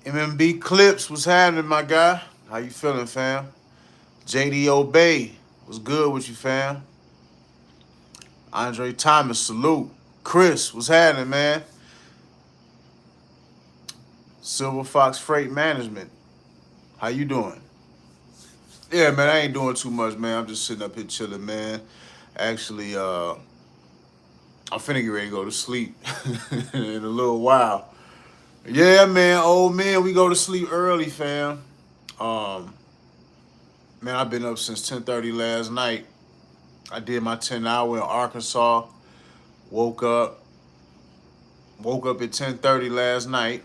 MMB Clips, what's happening, my guy? How you feeling, fam? JD Obey, what's good with you, fam? Andre Thomas, salute. Chris, what's happening, man? Silver Fox Freight Management, how you doing? Yeah, man, I ain't doing too much, man. I'm just sitting up here chilling, man. Actually, I'm finna get ready to go to sleep in a little while. Yeah, man, old man, we go to sleep early, fam. Um, Man, I've been up since 10:30 last night. I did my 10 hour in Arkansas. Woke up, woke up at 10:30 last night.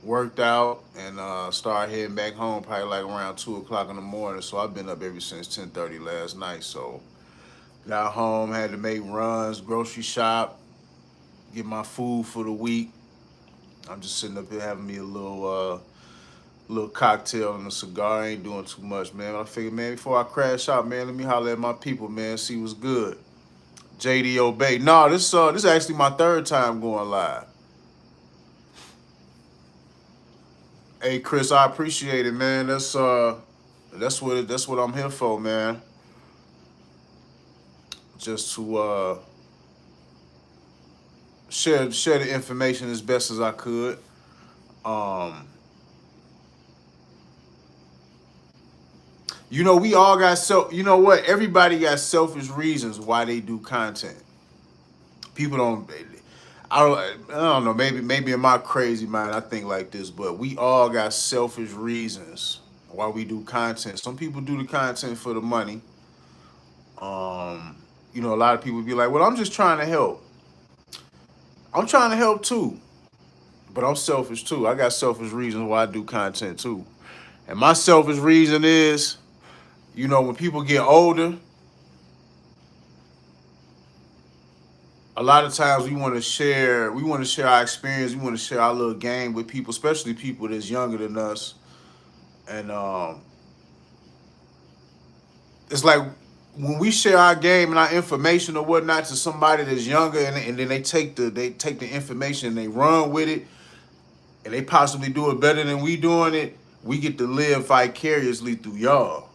Worked out and started heading back home probably like around 2 o'clock in the morning. So I've been up ever since 10:30 last night. So got home, had to make runs, grocery shop, get my food for the week. I'm just sitting up here having me a little cocktail and a cigar. I ain't doing too much, man. I figured, man, before I crash out, man, let me holler at my people, man, see what's good. JD Obey. No, this is actually my third time going live. Hey Chris, I appreciate it, man. That's what I'm here for, man. Just to share the information as best as I could. Um, we all got you know what? Everybody got selfish reasons why they do content. People don't. I don't know. Maybe in my crazy mind, I think like this, but we all got selfish reasons why we do content. Some people do the content for the money. Um, a lot of people be like, "Well, I'm just trying to help." I'm trying to help too, but I'm selfish too. I got selfish reasons why I do content too, and my selfish reason is, when people get older, a lot of times we want to share our experience, we want to share our little game with people, especially people that's younger than us. And it's like when we share our game and our information or whatnot to somebody that's younger, and then they take the information and they run with it, and they possibly do it better than we doing it. We get to live vicariously through y'all.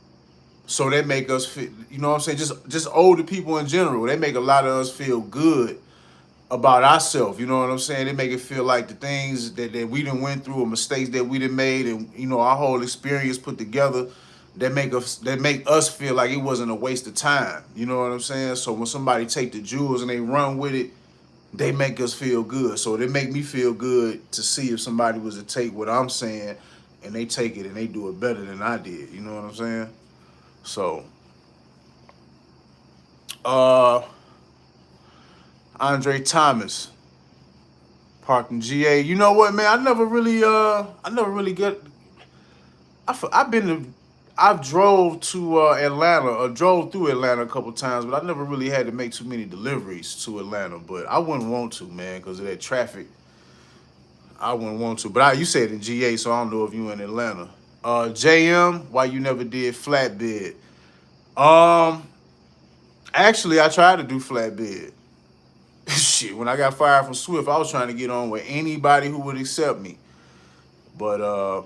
So they make us feel, you know what I'm saying? Just older people in general, they make a lot of us feel good about ourselves. You know what I'm saying? They make it feel like the things that we done went through, or mistakes that we done made, and our whole experience put together, that make us feel like it wasn't a waste of time. You know what I'm saying? So when somebody take the jewels and they run with it, they make us feel good. So they make me feel good to see if somebody was to take what I'm saying and they take it and they do it better than I did. You know what I'm saying? So, uh, Andre Thomas, Parkton GA. You know what, man? I never really get. I've been to, I've drove to Atlanta, or drove through Atlanta a couple times, but I never really had to make too many deliveries to Atlanta. But I wouldn't want to, man, because of that traffic. I wouldn't want to. But you said in GA, so I don't know if you in Atlanta. JM, why you never did flatbed? Um, Actually, I tried to do flatbed. Shit, when I got fired from Swift, I was trying to get on with anybody who would accept me. But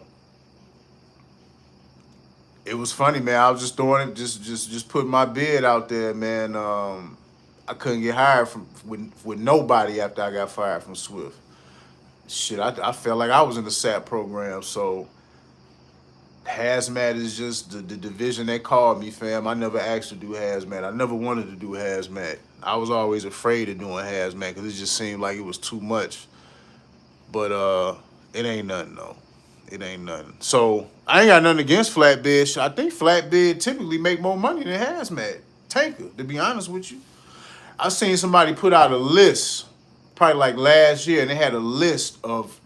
it was funny, man. I was just throwing it, just putting my bid out there, man. I couldn't get hired with nobody after I got fired from Swift. Shit, I felt like I was in the SAP program. So hazmat is just the division they called me, fam. I never asked to do hazmat. I never wanted to do hazmat. I was always afraid of doing hazmat because it just seemed like it was too much. But it ain't nothing though. It ain't nothing. So I ain't got nothing against flatbed. I think flatbed typically make more money than hazmat tanker. To be honest with you, I seen somebody put out a list probably like last year, and they had a list of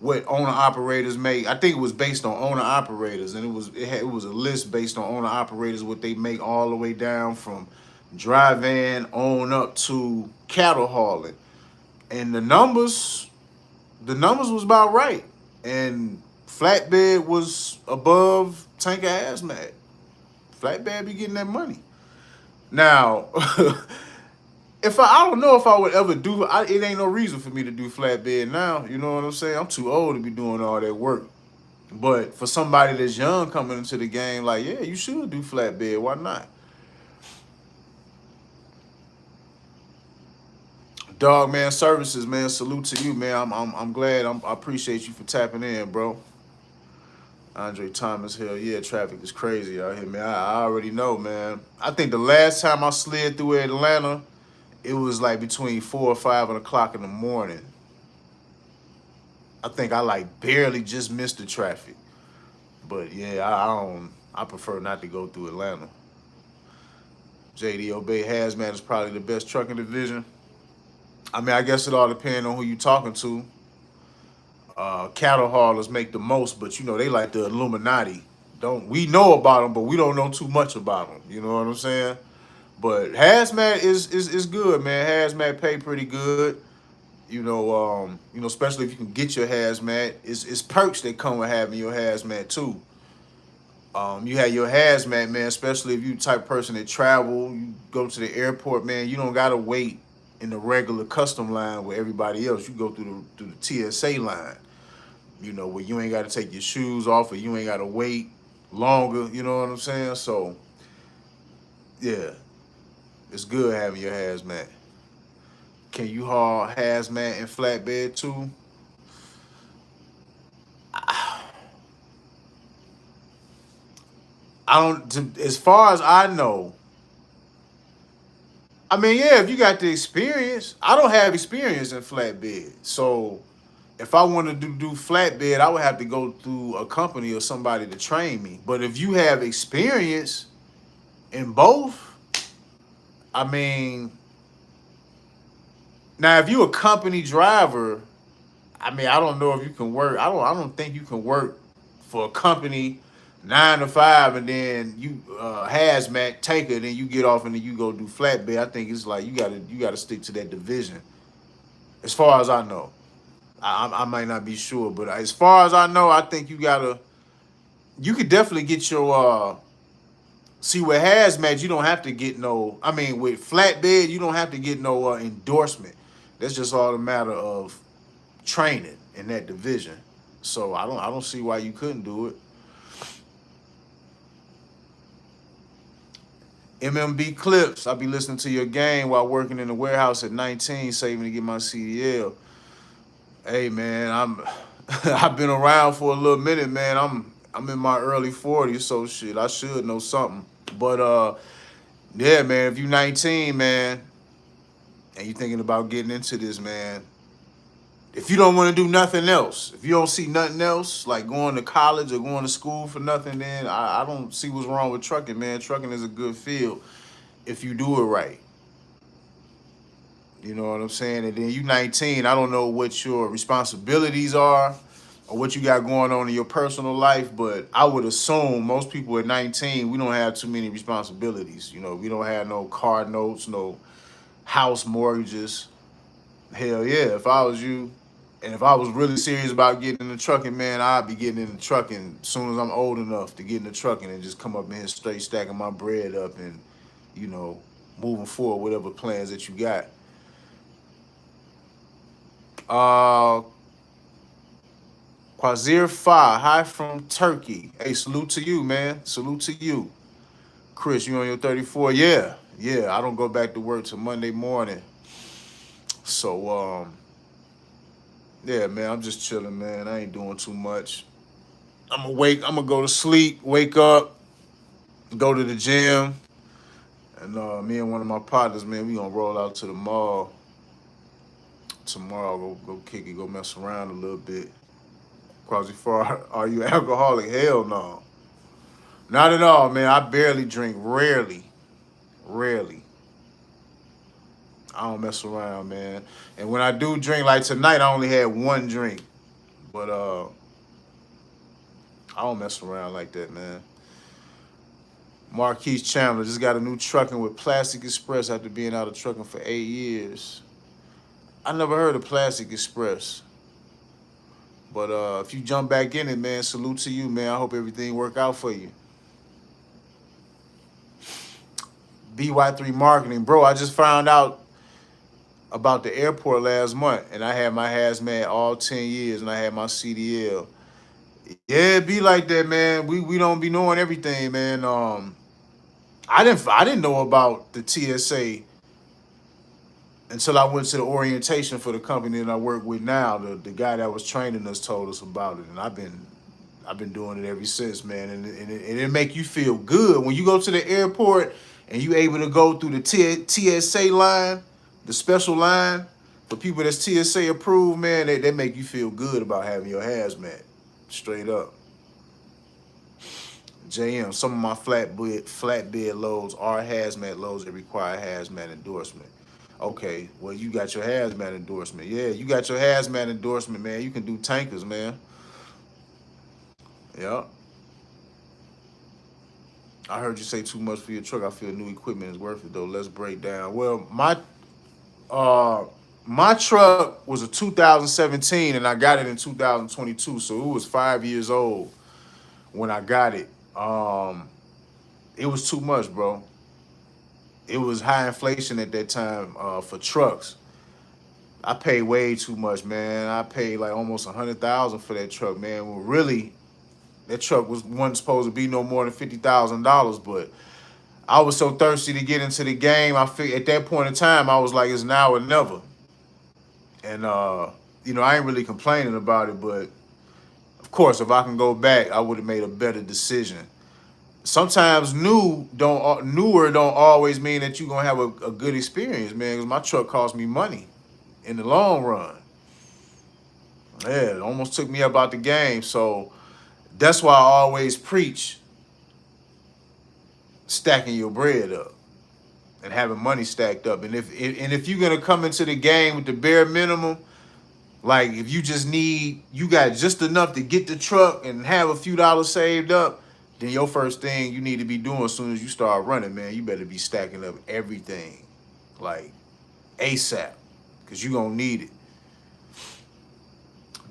what owner operators make. I think it was based on owner operators, and it was a list based on owner operators, what they make all the way down from dry van on up to cattle hauling, and the numbers was about right, and flatbed was above tanker hazmat. Flatbed be getting that money now. if I don't know if I would ever do. It ain't no reason for me to do flatbed now. You know what I'm saying? I'm too old to be doing all that work. But for somebody that's young coming into the game, like, yeah, you should do flatbed. Why not? Dog man services, man. Salute to you, man. I'm glad. I appreciate you for tapping in, bro. Andre Thomas, hell yeah, traffic is crazy out here, man. I already know, man. I think the last time I slid through Atlanta, it was like between 4 or 5 o'clock in the morning. I think I like barely just missed the traffic. But yeah, I don't. I prefer not to go through Atlanta. JD Obey Hazmat is probably the best trucking division. I mean, I guess it all depends on who you talking to. Cattle haulers make the most, but you know they like the Illuminati. Don't we know about them, but we don't know too much about them. You know what I'm saying? But hazmat is good, man. Hazmat pay pretty good. Especially if you can get your hazmat. It's perks that come with having your hazmat too. You have your hazmat, man, especially if you the type of person that travel, you go to the airport, man, you don't gotta wait in the regular custom line with everybody else. You go through the TSA line, where you ain't gotta take your shoes off or you ain't gotta wait longer, you know what I'm saying? So yeah, it's good having your hazmat. Can you haul hazmat and flatbed too? I don't. As far as I know, I mean, yeah, if you got the experience, I don't have experience in flatbed. So if I wanted to do flatbed, I would have to go through a company or somebody to train me. But if you have experience in both, I mean, now if you a company driver, I mean, I don't know if you can work. I don't think you can work for a company 9 to 5 and then you hazmat take it, then you get off and then you go do flatbed. I think it's like you gotta stick to that division. As far as I know, I might not be sure, but as far as I know, I think you could definitely get your see with hazmat. You don't have to get no. I mean, with flatbed, you don't have to get no endorsement. That's just all a matter of training in that division. So I don't see why you couldn't do it. MMB Clips, I'll be listening to your game while working in the warehouse at 19, saving to get my CDL. Hey man, I've been around for a little minute, man. I'm in my early 40s, so shit, I should know something. But yeah, man, if you 19, man, and you thinking about getting into this, man, if you don't want to do nothing else, if you don't see nothing else, like going to college or going to school for nothing, then I don't see what's wrong with trucking, man. Trucking is a good field if you do it right. You know what I'm saying? And then you 19, I don't know what your responsibilities are or what you got going on in your personal life, but I would assume most people at 19, we don't have too many responsibilities. We don't have no car notes, no house mortgages. Hell yeah, if I was you, and if I was really serious about getting in the trucking, man, I'd be getting in the trucking as soon as I'm old enough to get in the trucking and just come up in here straight stacking my bread up and, you know, moving forward, whatever plans that you got. Quazir Fa, hi from Turkey. Hey, salute to you, man. Salute to you. Chris, you on your 34? Yeah. I don't go back to work till Monday morning. So, yeah, man, I'm just chilling, man. I ain't doing too much. I'm gonna go to sleep, wake up, go to the gym. And me and one of my partners, man, we gonna roll out to the mall tomorrow, go kick it, go mess around a little bit. Quasi far, are you alcoholic? Hell no. Not at all, man. I barely drink, rarely. I don't mess around, man. And when I do drink, like tonight, I only had one drink. But I don't mess around like that, man. Marquise Chandler just got a new trucking with Plastic Express after being out of trucking for 8 years. I never heard of Plastic Express. But if you jump back in it, man, salute to you, man. I hope everything work out for you. BY3 Marketing. Bro, I just found out about the airport last month, and I had my hazmat all 10 years, and I had my CDL. Yeah, it be like that, man. We don't be knowing everything, man. I didn't know about the TSA until I went to the orientation for the company that I work with now. The guy that was training us told us about it, and I've been doing it ever since, man. And it make you feel good when you go to the airport and you able to go through the TSA line, the special line for people that's TSA approved, man. They make you feel good about having your hazmat, straight up. JM, some of my flatbed loads are hazmat loads that require hazmat endorsement. Okay, well, you got your hazmat endorsement. Yeah, you got your hazmat endorsement, man. You can do tankers, man. Yeah. I heard you say too much for your truck. I feel new equipment is worth it though. Let's break down. Well, uh my truck was a 2017 and I got it in 2022, so it was 5 years old when I got it. It was too much, bro. It was high inflation at that time for trucks. I paid way too much, man. I paid like almost 100,000 for that truck, man. Well, really, that truck wasn't supposed to be no more than $50,000, but I was so thirsty to get into the game. I figured at that point in time, I was like, it's now or never. And I ain't really complaining about it, but of course, if I can go back, I would have made a better decision. Sometimes newer don't always mean that you're gonna have a good experience, man. Because my truck cost me money in the long run. Yeah, it almost took me up out the game. So that's why I always preach stacking your bread up and having money stacked up. And if you're gonna come into the game with the bare minimum, like if you got just enough to get the truck and have a few dollars saved up, then your first thing you need to be doing as soon as you start running, man, you better be stacking up everything, like ASAP, because you're gonna need it.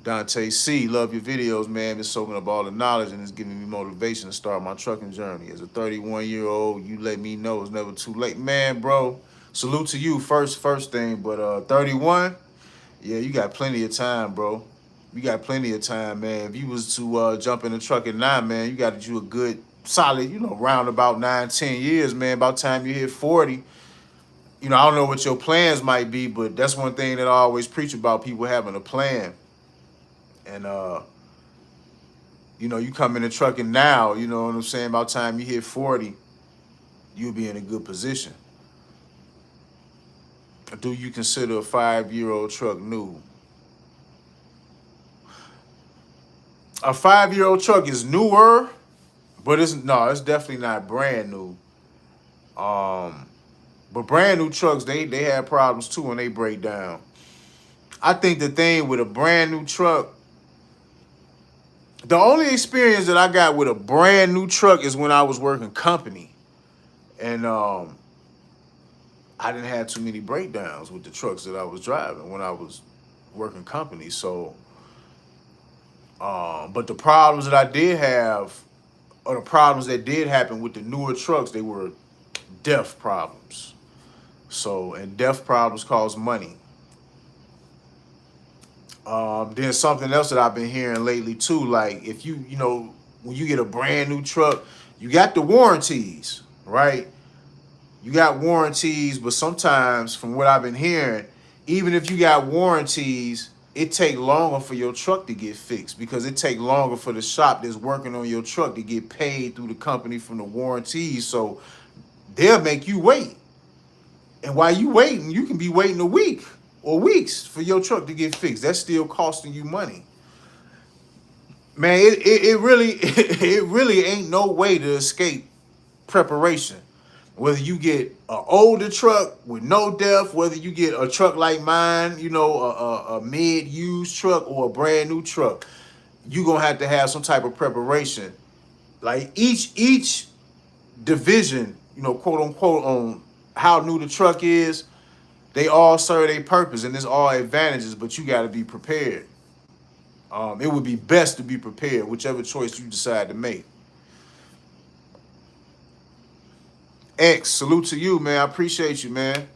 Dante C, love your videos, man. Been soaking up all the knowledge and it's giving me motivation to start my trucking journey. As a 31-year-old, you let me know it's never too late. Man, bro, salute to you first thing. But 31, yeah, you got plenty of time, bro. You got plenty of time, man. If you was to jump in the truck at 9, man, you got you a good, solid, round about 9, 10 years, man. About time you hit 40, I don't know what your plans might be, but that's one thing that I always preach about, people having a plan. And you come in the trucking now, you know what I'm saying? About time you hit 40, you'll be in a good position. Do you consider a 5-year-old truck new? A 5-year-old truck is newer, but it's definitely not brand new. But brand new trucks, they have problems too when they break down. I think the thing with a brand new truck, the only experience that I got with a brand new truck is when I was working company. And I didn't have too many breakdowns with the trucks that I was driving when I was working company. So, but the problems that I did have, or the problems that did happen with the newer trucks, they were depth problems. So, and depth problems cause money. Then something else that I've been hearing lately too, like if when you get a brand new truck, you got the warranties, right? You got warranties, but sometimes from what I've been hearing, even if you got warranties, it take longer for your truck to get fixed because it take longer for the shop that's working on your truck to get paid through the company from the warranties. So they'll make you wait. And while you waiting, you can be waiting a week or weeks for your truck to get fixed. That's still costing you money. Man, it really it really ain't no way to escape preparation. Whether you get an older truck with no depth, whether you get a truck like mine, a mid-used truck or a brand new truck, you're gonna have to have some type of preparation. Like each division, quote unquote, on how new the truck is, they all serve a purpose and there's all advantages, but you got to be prepared. It would be best to be prepared, whichever choice you decide to make. X, salute to you, man. I appreciate you, man.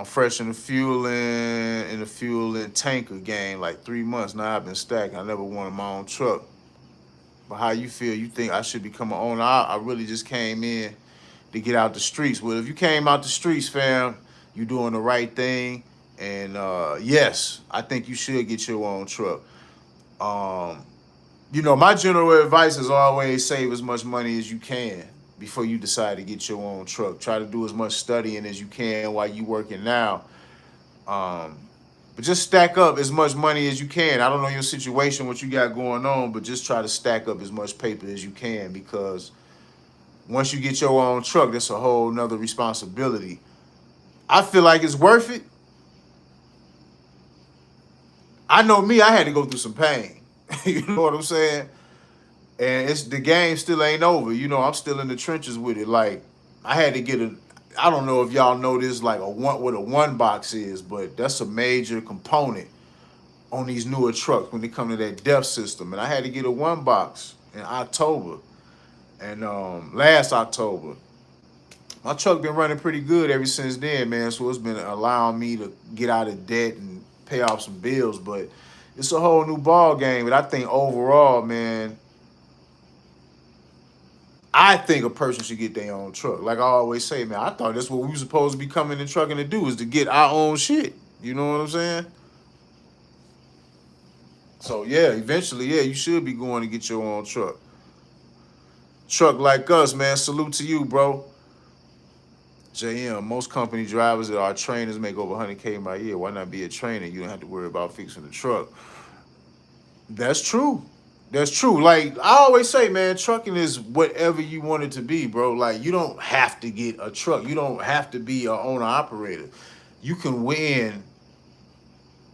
I'm fresh in the fuel and tanker game, like 3 months now. I've been stacking. I never wanted my own truck. But how you feel? You think I should become an owner? I really just came in to get out the streets. Well, if you came out the streets, fam, you doing the right thing. And yes, I think you should get your own truck. Um, my general advice is always save as much money as you can before you decide to get your own truck. Try to do as much studying as you can while you working now. Um, but just stack up as much money as you can. I don't know your situation, what you got going on, but just try to stack up as much paper as you can, because once you get your own truck, that's a whole nother responsibility. I feel like it's worth it. I know me, I had to go through some pain. You know what I'm saying? And it's the game still ain't over. I'm still in the trenches with it. Like, I had to get I don't know if y'all know this, like what a one box is, but that's a major component on these newer trucks when they come to that DEF system. And I had to get a one box in October. And last October, my truck been running pretty good ever since then, man. So it's been allowing me to get out of debt and pay off some bills. But it's a whole new ball game. But I think overall, man, I think a person should get their own truck. Like I always say, man, I thought that's what we were supposed to be coming in trucking to do, is to get our own shit. You know what I'm saying? So yeah, eventually, yeah, you should be going to get your own truck. Truck like us, man. Salute to you, bro. JM, most company drivers that are trainers make over 100K by year. Why not be a trainer? You don't have to worry about fixing the truck. That's true. That's true. Like I always say, man, trucking is whatever you want it to be, bro. Like you don't have to get a truck. You don't have to be an owner operator. You can win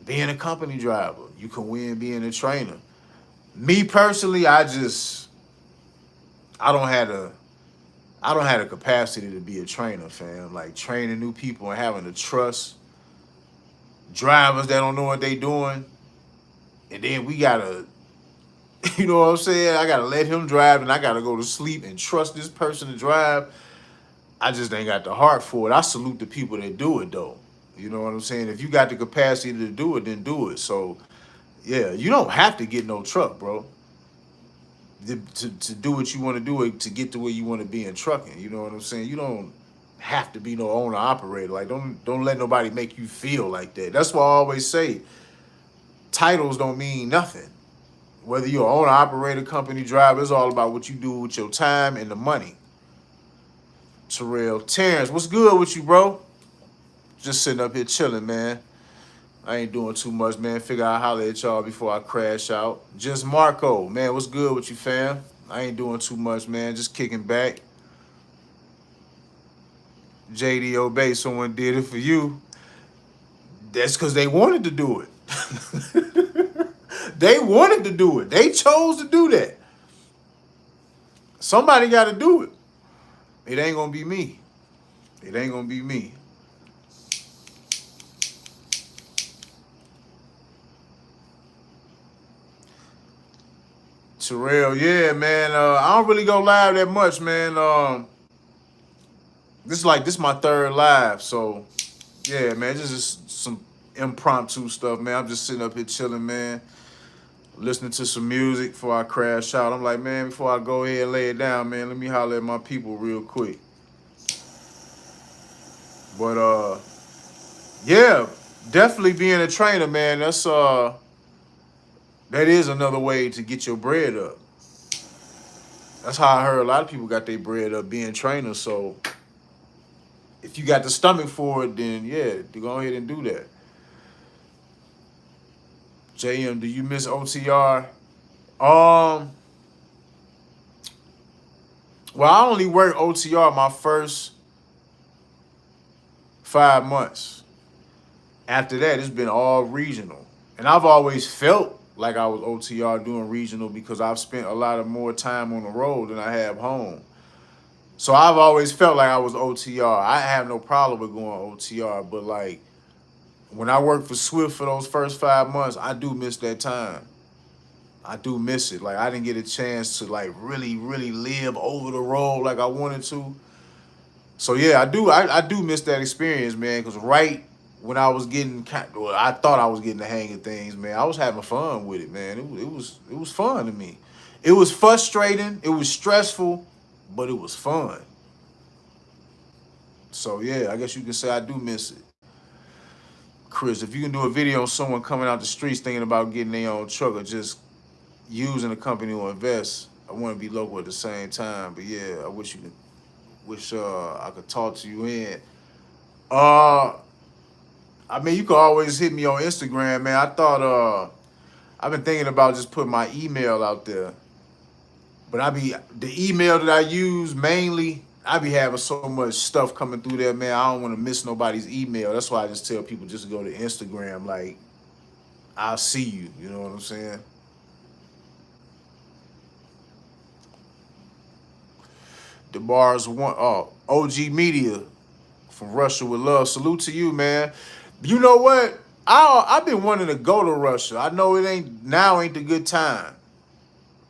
being a company driver. You can win being a trainer. Me personally, I don't have the capacity to be a trainer, fam. Like training new people and having to trust drivers that don't know what they doing. And then we gotta, you know what I'm saying? I gotta let him drive and I gotta go to sleep and trust this person to drive. I just ain't got the heart for it. I salute the people that do it though. You know what I'm saying? If you got the capacity to do it, then do it. So yeah, you don't have to get no truck, bro. To do what you want to do, to get to where you want to be in trucking. You know what I'm saying? You don't have to be no owner operator. Like don't let nobody make you feel like that. That's why I always say titles don't mean nothing. Whether you're an owner operator, company driver, it's all about what you do with your time and the money. Terrell, Terrence, what's good with you, bro? Just sitting up here chilling, man. I ain't doing too much, man. Figure I'll holler at y'all before I crash out. Just Marco, man, what's good with you, fam? I ain't doing too much, man. Just kicking back. JD Obey, someone did it for you. That's because they wanted to do it. They wanted to do it. They chose to do that. Somebody got to do it. It ain't going to be me. It ain't going to be me. Terrell, yeah, man. I don't really go live that much, man. This my third live, so yeah, man. This is some impromptu stuff, man. I'm just sitting up here chilling, man. Listening to some music before I crash out. I'm like, man, before I go ahead and lay it down, man, let me holler at my people real quick. But yeah, definitely being a trainer, man. That is another way to get your bread up. That's how I heard a lot of people got their bread up, being trainers. So if you got the stomach for it, then yeah, go ahead and do that. JM, do you miss OTR? Well, I only worked OTR my first 5 months. After that, it's been all regional. And I've always felt like I was OTR doing regional because I've spent a lot of more time on the road than I have home. So I've always felt like I was OTR. I have no problem with going OTR, but like when I worked for Swift for those first 5 months, I do miss that time. I do miss it. Like I didn't get a chance to like really, really live over the road like I wanted to. So yeah, I do miss that experience, man. Because right when I was getting, well, I thought I was getting the hang of things, man. I was having fun with it, man. It was fun to me. It was frustrating. It was stressful, but it was fun. So yeah, I guess you can say I do miss it. Chris, if you can do a video on someone coming out the streets thinking about getting their own truck or just using a company to invest, I want to be local at the same time. But yeah, I wish I could talk to you in. Uh, I mean, you can always hit me on Instagram, man. I thought I've been thinking about just putting my email out there, but the email that I use mainly. I be having so much stuff coming through there, man. I don't want to miss nobody's email. That's why I just tell people just go to Instagram. Like, I'll see you. You know what I'm saying? The bars one. Oh, OG Media from Russia with love. Salute to you, man. You know what? I've been wanting to go to Russia. I know it ain't the good time.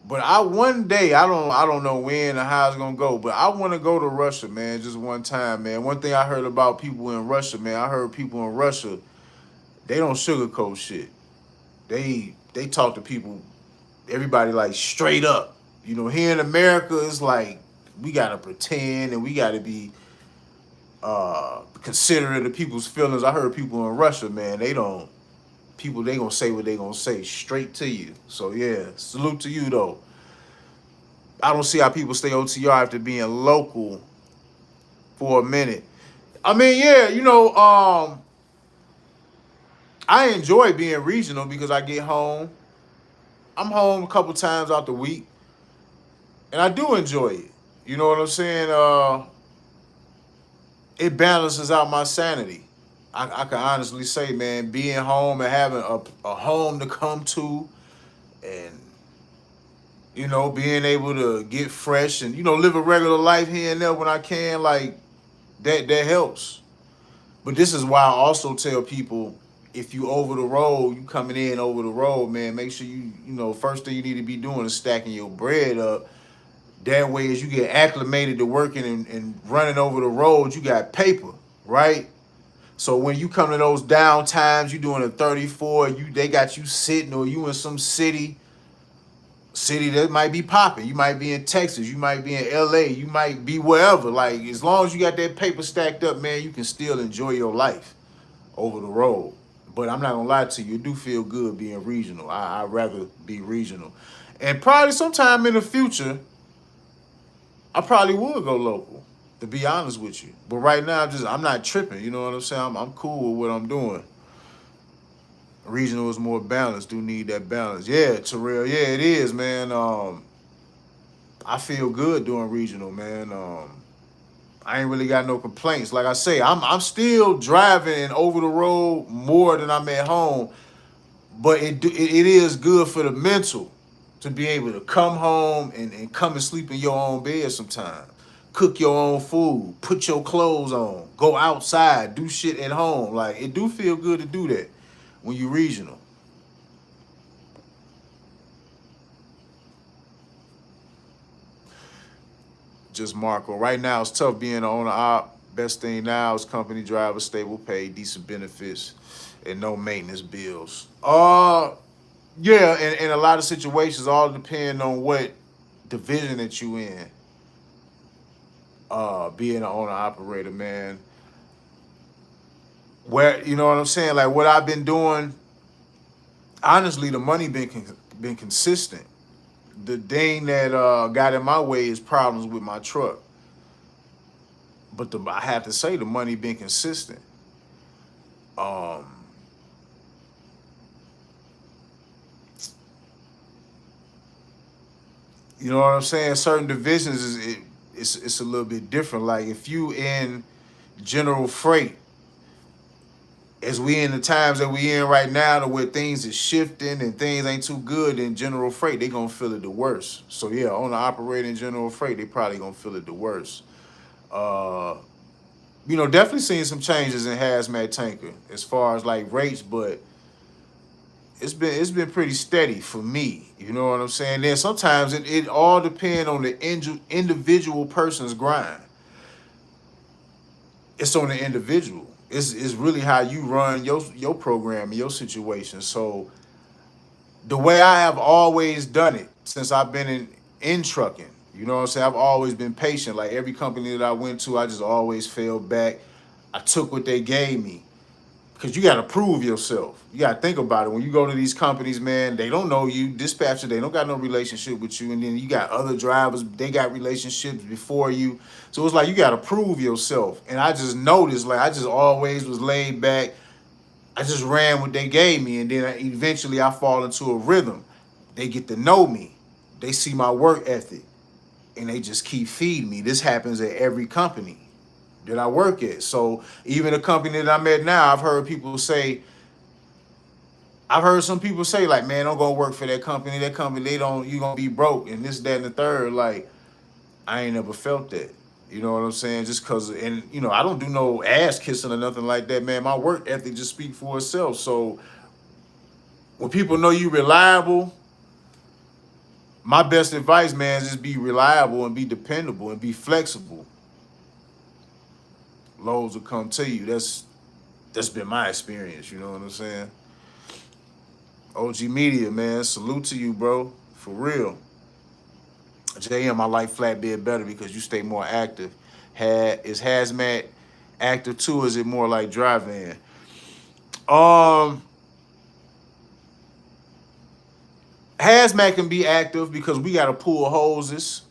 But I one day, I don't know when or how it's gonna go, but I want to go to Russia, man, just one time, man. One thing I heard about people in Russia, man, I heard people in Russia, they don't sugarcoat shit. They talk to people, everybody like straight up. You know, here in America, it's like we gotta pretend and we gotta be considerate of people's feelings. I heard people in Russia, man, they gonna say what they gonna say straight to you. So yeah, salute to you though. I don't see how people stay OTR after being local for a minute. I mean, yeah, I enjoy being regional because I get home. I'm home a couple times out the week, and I do enjoy it. You know what I'm saying? It balances out my sanity. I can honestly say, man, being home and having a home to come to, and being able to get fresh and live a regular life here and there when I can, like that helps. But this is why I also tell people, if you over the road, you coming in over the road, man, make sure first thing you need to be doing is stacking your bread up. That way, as you get acclimated to working and running over the road, you got paper, right? So when you come to those down times, you doing a 34, they got you sitting, or you in some city that might be popping. You might be in Texas, you might be in LA, you might be wherever. Like, as long as you got that paper stacked up, man, you can still enjoy your life over the road. But I'm not gonna lie to you, it do feel good being regional. I'd rather be regional. And probably sometime in the future, I probably would go local, to be honest with you. But right now, I'm not tripping. You know what I'm saying? I'm cool with what I'm doing. Regional is more balanced. Do need that balance. Yeah, Terrell. Yeah, it is, man. I feel good doing regional, man. I ain't really got no complaints. Like I say, I'm still driving and over the road more than I'm at home. But it is good for the mental to be able to come home and come and sleep in your own bed sometimes. Cook your own food, put your clothes on, go outside, do shit at home. Like, it do feel good to do that when you regional. Just Marco. Right now it's tough being an owner op. Best thing now is company driver, stable pay, decent benefits, and no maintenance bills. Yeah, in a lot of situations, all depend on what division that you in. Being an owner operator, man. Where, you know what I'm saying? Like, what I've been doing, honestly, the money been consistent. The thing that got in my way is problems with my truck. But I have to say the money been consistent. Um, you know what I'm saying? Certain divisions it's a little bit different. Like, if you in general freight, as we in the times that we in right now, to where things is shifting and things ain't too good in general freight, they gonna feel it the worst. So yeah, owner operating general freight, they probably gonna feel it the worst. Uh, definitely seeing some changes in hazmat tanker as far as like rates, but it's been pretty steady for me. You know what I'm saying? Then sometimes it all depends on the individual person's grind. It's on the individual. It's really how you run your program and your situation. So the way I have always done it since I've been in trucking, you know what I'm saying? I've always been patient. Like every company that I went to, I just always fell back. I took what they gave me. Because you got to prove yourself. You got to think about it. When you go to these companies, man, they don't know you. Dispatcher, they don't got no relationship with you. And then you got other drivers, they got relationships before you. So it's like you got to prove yourself. And I just noticed, like, I just always was laid back. I just ran what they gave me. And then eventually I fall into a rhythm. They get to know me. They see my work ethic. And they just keep feeding me. This happens at every company that I work at. So even the company that I'm at now, I've heard some people say like, man, don't go work for that company. That company, you gonna be broke and this, that, and the third. Like, I ain't never felt that. You know what I'm saying? Just cause, and I don't do no ass kissing or nothing like that, man. My work ethic just speak for itself. So when people know you reliable, my best advice, man, is just be reliable and be dependable and be flexible. Loads will come to you. That's been my experience. You know what I'm saying? OG Media, man, salute to you, bro. For real. JM, I like flatbed better because you stay more active. Is Hazmat active too? Or is it more like dry van? Um, Hazmat can be active because we gotta pull hoses.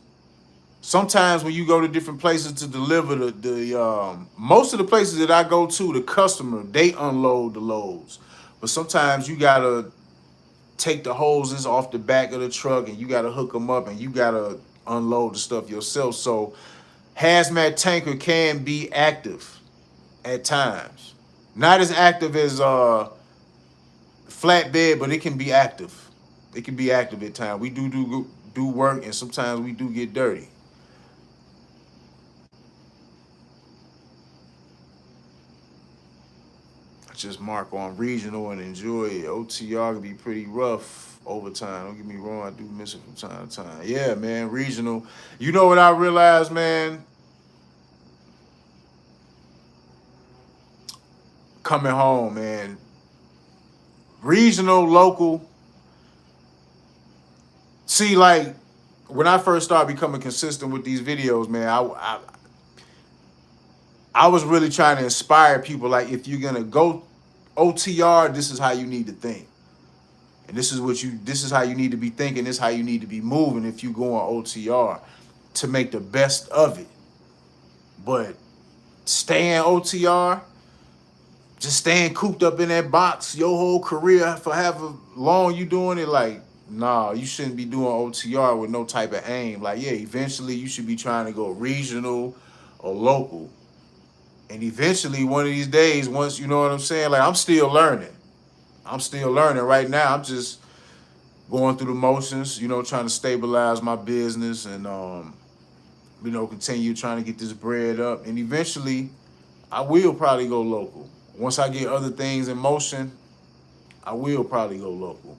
Sometimes when you go to different places to deliver the most of the places that I go to, the customer, they unload the loads. But sometimes you gotta take the hoses off the back of the truck and you gotta hook them up and you gotta unload the stuff yourself. So hazmat tanker can be active at times. Not as active as flatbed, but it can be active. It can be active at times. We do work and sometimes we do get dirty. Just mark on regional and enjoy it. OTR can be pretty rough over time. Don't get me wrong, I do miss it from time to time. Yeah, man, regional. You know what I realized, man? Coming home, man. Regional, local. See, like when I first started becoming consistent with these videos, man, I was really trying to inspire people. Like, if you're gonna go OTR, this is how you need to think. And this is how you need to be thinking, this is how you need to be moving if you go on OTR to make the best of it. But staying OTR, just staying cooped up in that box your whole career for however long you doing it, like, nah, you shouldn't be doing OTR with no type of aim. Like, yeah, eventually you should be trying to go regional or local. And eventually one of these days, once, you know what I'm saying? Like, I'm still learning. I'm still learning right now. I'm just going through the motions, trying to stabilize my business and continue trying to get this bread up. And eventually I will probably go local. Once I get other things in motion, I will probably go local.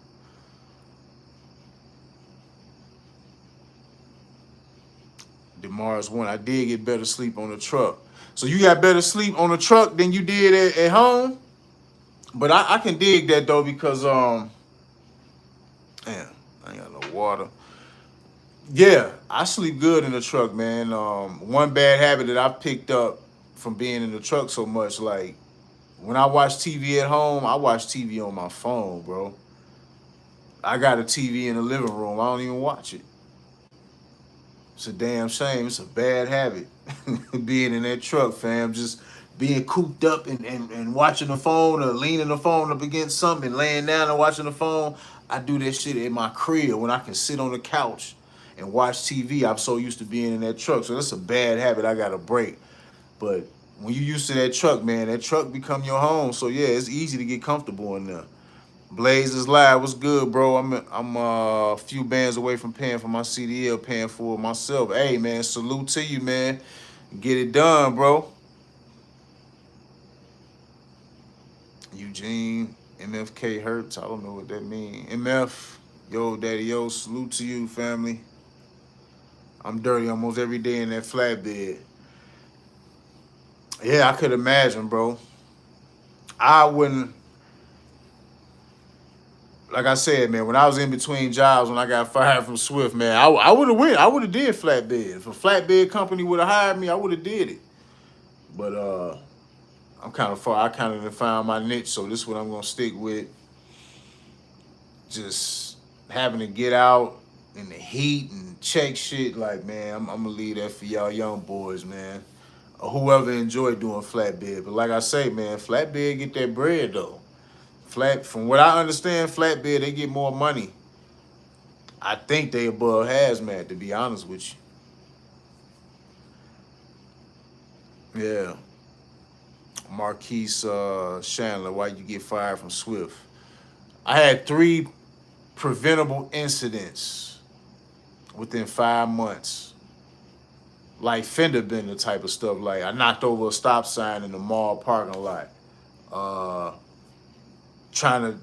DeMar's one. I did get better sleep on the truck. So you got better sleep on the truck than you did at home? But I can dig that though because damn, I ain't got no water. Yeah, I sleep good in the truck, man. One bad habit that I picked up from being in the truck so much, like when I watch TV at home, I watch TV on my phone, bro. I got a TV in the living room. I don't even watch it. It's a damn shame. It's a bad habit being in that truck, fam. Just being cooped up and watching the phone or leaning the phone up against something and laying down and watching the phone. I do that shit in my crib when I can sit on the couch and watch TV. I'm so used to being in that truck. So that's a bad habit I got to break. But when you used to that truck, man, that truck become your home. So yeah, it's easy to get comfortable in there. Blaze is live. What's good, bro? I'm a few bands away from paying for my CDL, paying for it myself. Hey, man, salute to you, man. Get it done, bro. Eugene, MFK Hurts. I don't know what that means. MF, yo, daddy, yo, salute to you, family. I'm dirty almost every day in that flatbed. Yeah, I could imagine, bro. I wouldn't, like I said, man, when I was in between jobs, when I got fired from Swift, man, I would have went. I would have did flatbed. If a flatbed company would have hired me, I would have did it. But I'm kind of far. I kind of found my niche, so this is what I'm gonna stick with. Just having to get out in the heat and check shit. Like, man, I'm gonna leave that for y'all young boys, man. Or whoever enjoy doing flatbed. But like I say, man, flatbed get that bread though. From what I understand, flatbed they get more money. I think they above hazmat, to be honest with you. Yeah. Marquise Chandler, why you get fired from Swift? I had 3 preventable incidents within 5 months. Like fender bender type of stuff. Like I knocked over a stop sign in the mall parking lot. Trying to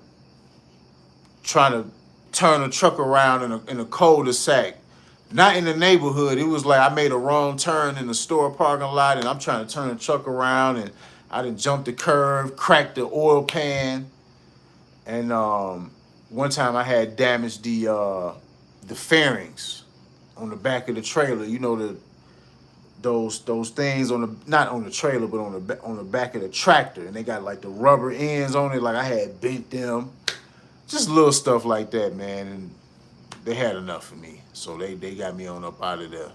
turn a truck around in a cul-de-sac. Not in the neighborhood. It was like I made a wrong turn in the store parking lot and I'm trying to turn the truck around and I done jumped the curve, cracked the oil pan. And one time I had damaged the fairings on the back of the trailer. You know, those things on the, not on the trailer, but on the back of the tractor, and they got like the rubber ends on it. Like I had bent them, just little stuff like that, man. And they had enough of me, so they got me on up out of there.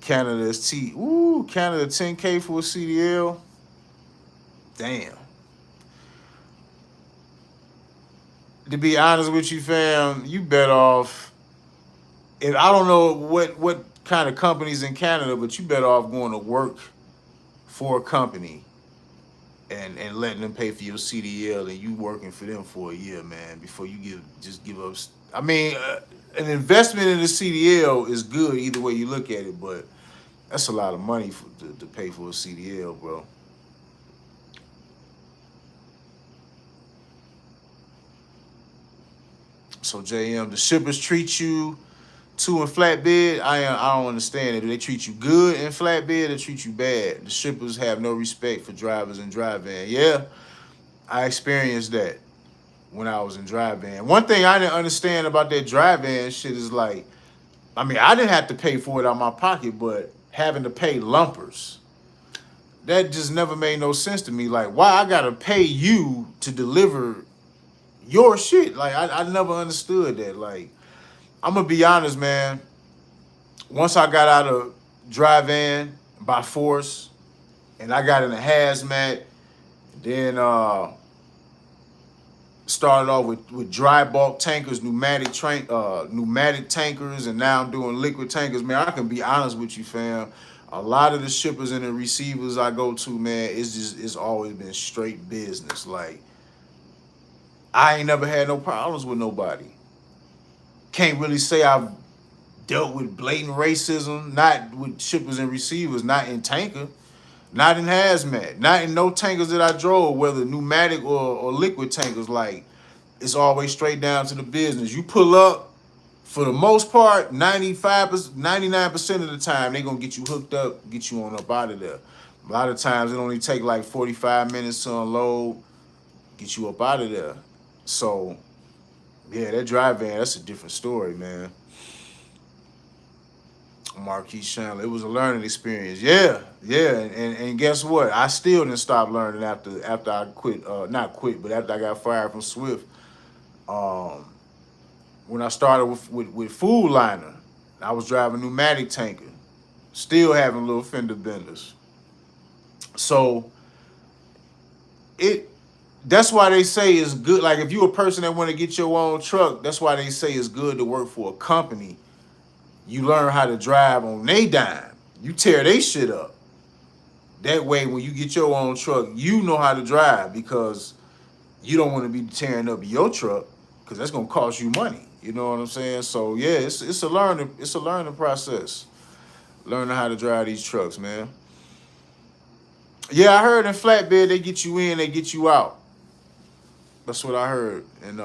Canada's Canada 10K for a CDL. Damn. To be honest with you, fam, you better off. If I don't know what kind of companies in Canada, but you better off going to work for a company and letting them pay for your CDL and you working for them for a year, man, before you give up. I mean, an investment in the CDL is good either way you look at it, but that's a lot of money to pay for a CDL, bro. So JM, the shippers treat you too in flatbed. I don't understand it. Do they treat you good in flatbed or treat you bad? The shippers have no respect for drivers in dry van. Yeah, I experienced that when I was in dry van. One thing I didn't understand about that dry van shit is like, I mean, I didn't have to pay for it out of my pocket, but having to pay lumpers, that just never made no sense to me. Like, why I gotta pay you to deliver your shit? Like, I never understood that. Like, I'm gonna be honest, man. Once I got out of dry van by force and I got in a hazmat, then started off with dry bulk tankers, pneumatic tankers, and now I'm doing liquid tankers. Man, I can be honest with you, fam. A lot of the shippers and the receivers I go to, man, it's always been straight business. Like, I ain't never had no problems with nobody. Can't really say I've dealt with blatant racism, not with shippers and receivers, not in tanker, not in hazmat, not in no tankers that I drove, whether pneumatic or liquid tankers. Like, it's always straight down to the business. You pull up, for the most part, 99% of the time, they gonna get you hooked up, get you on up out of there. A lot of times, it only take like 45 minutes to unload, get you up out of there. So, yeah, that dry van, that's a different story, man. Marquise Chandler, it was a learning experience. Yeah, and guess what? I still didn't stop learning after I quit. Not quit, but after I got fired from Swift. When I started with Food Liner, I was driving pneumatic tanker, still having little fender benders. So that's why they say it's good. Like, if you're a person that want to get your own truck, that's why they say it's good to work for a company. You learn how to drive on they dime. You tear they shit up. That way, when you get your own truck, you know how to drive, because you don't want to be tearing up your truck, because that's gonna cost you money. You know what I'm saying? So yeah, it's a learning process. Learning how to drive these trucks, man. Yeah, I heard in flatbed they get you in, they get you out. That's what I heard in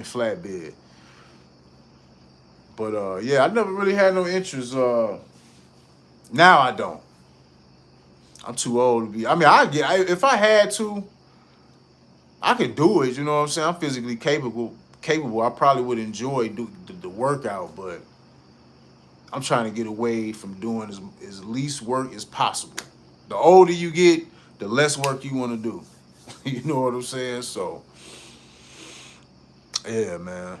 flatbed. But yeah, I never really had no interest. Now I don't. I'm too old to be. I mean, if I had to, I could do it. You know what I'm saying? I'm physically capable. Capable. I probably would enjoy the workout, but I'm trying to get away from doing as least work as possible. The older you get, the less work you want to do. You know what I'm saying? So, yeah, man.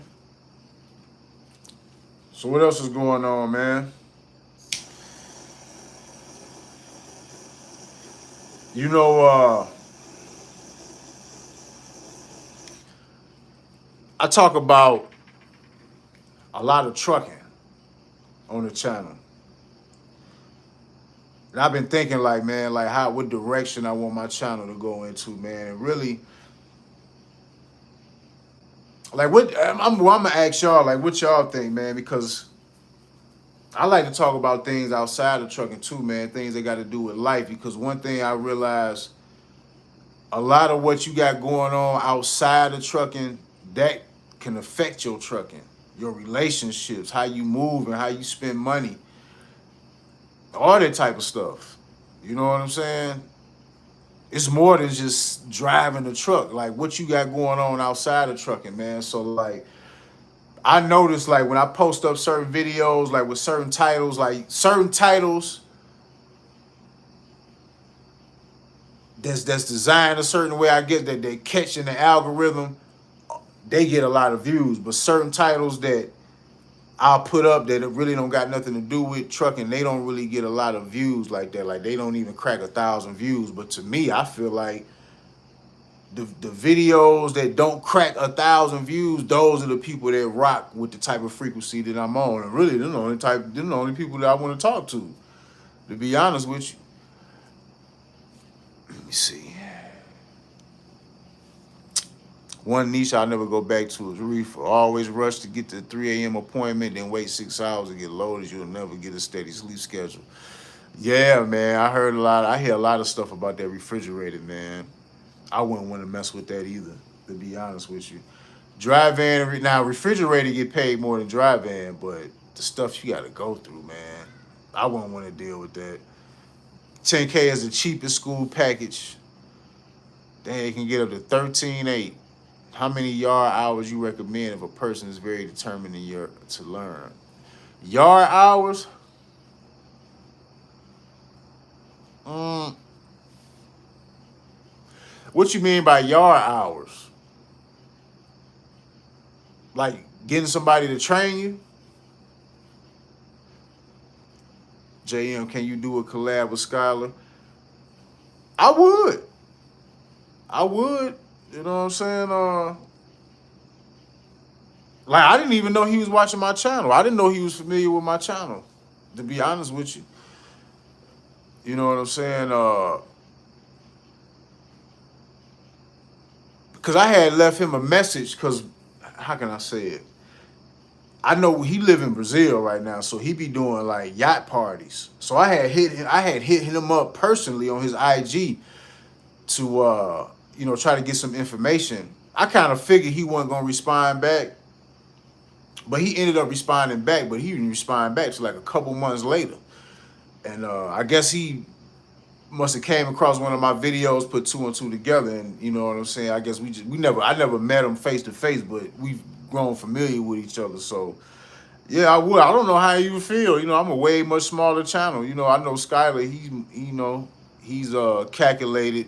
So what else is going on, man? You know, I talk about a lot of trucking on the channel. And I've been thinking like, man, like what direction I want my channel to go into, man. And really, like I'm gonna ask y'all, like, what y'all think, man, because I like to talk about things outside of trucking too, man, things that got to do with life. Because one thing I realized, a lot of what you got going on outside of trucking, that can affect your trucking, your relationships, how you move and how you spend money, all that type of stuff. You know what I'm saying? It's more than just driving the truck. Like what you got going on outside of trucking, man. So like I noticed like when I post up certain videos, like with certain titles that's designed a certain way, I get that they catch in the algorithm, they get a lot of views. But certain titles that I'll put up that really don't got nothing to do with trucking, they don't really get a lot of views like that. Like they don't even crack 1,000 views. But to me, I feel like the videos that don't crack 1,000 views, those are the people that rock with the type of frequency that I'm on. And really, they're the only people that I want to talk to be honest with you. Let me see. One niche I'll never go back to is reefer. Always rush to get the 3 a.m. appointment, then wait 6 hours to get loaded. You'll never get a steady sleep schedule. Yeah, man, I hear a lot of stuff about that refrigerator, man. I wouldn't want to mess with that either, to be honest with you. Dry van, now refrigerator get paid more than dry van, but the stuff you got to go through, man, I wouldn't want to deal with that. 10K is the cheapest school package. They can get up to 13.8. How many yard hours you recommend if a person is very determined to learn? Yard hours? Mm, what you mean by yard hours? Like getting somebody to train you? JM, can you do a collab with Skylar? I would. I would. You know what I'm saying? Like I didn't even know he was watching my channel. I didn't know he was familiar with my channel, to be honest with you. You know what I'm saying? Because I had left him a message, because how can I say it? I know he live in Brazil right now, so he be doing like yacht parties. So I had hit him up personally on his IG to try to get some information. I kind of figured he wasn't gonna respond back, but he ended up responding back. But he didn't respond back till like a couple months later, and I guess he must have came across one of my videos, put two and two together, and you know what I'm saying. I guess I never met him face to face, but we've grown familiar with each other. So yeah, I would. I don't know how you feel. You know, I'm a way much smaller channel. You know, I know Skylar. He's calculated,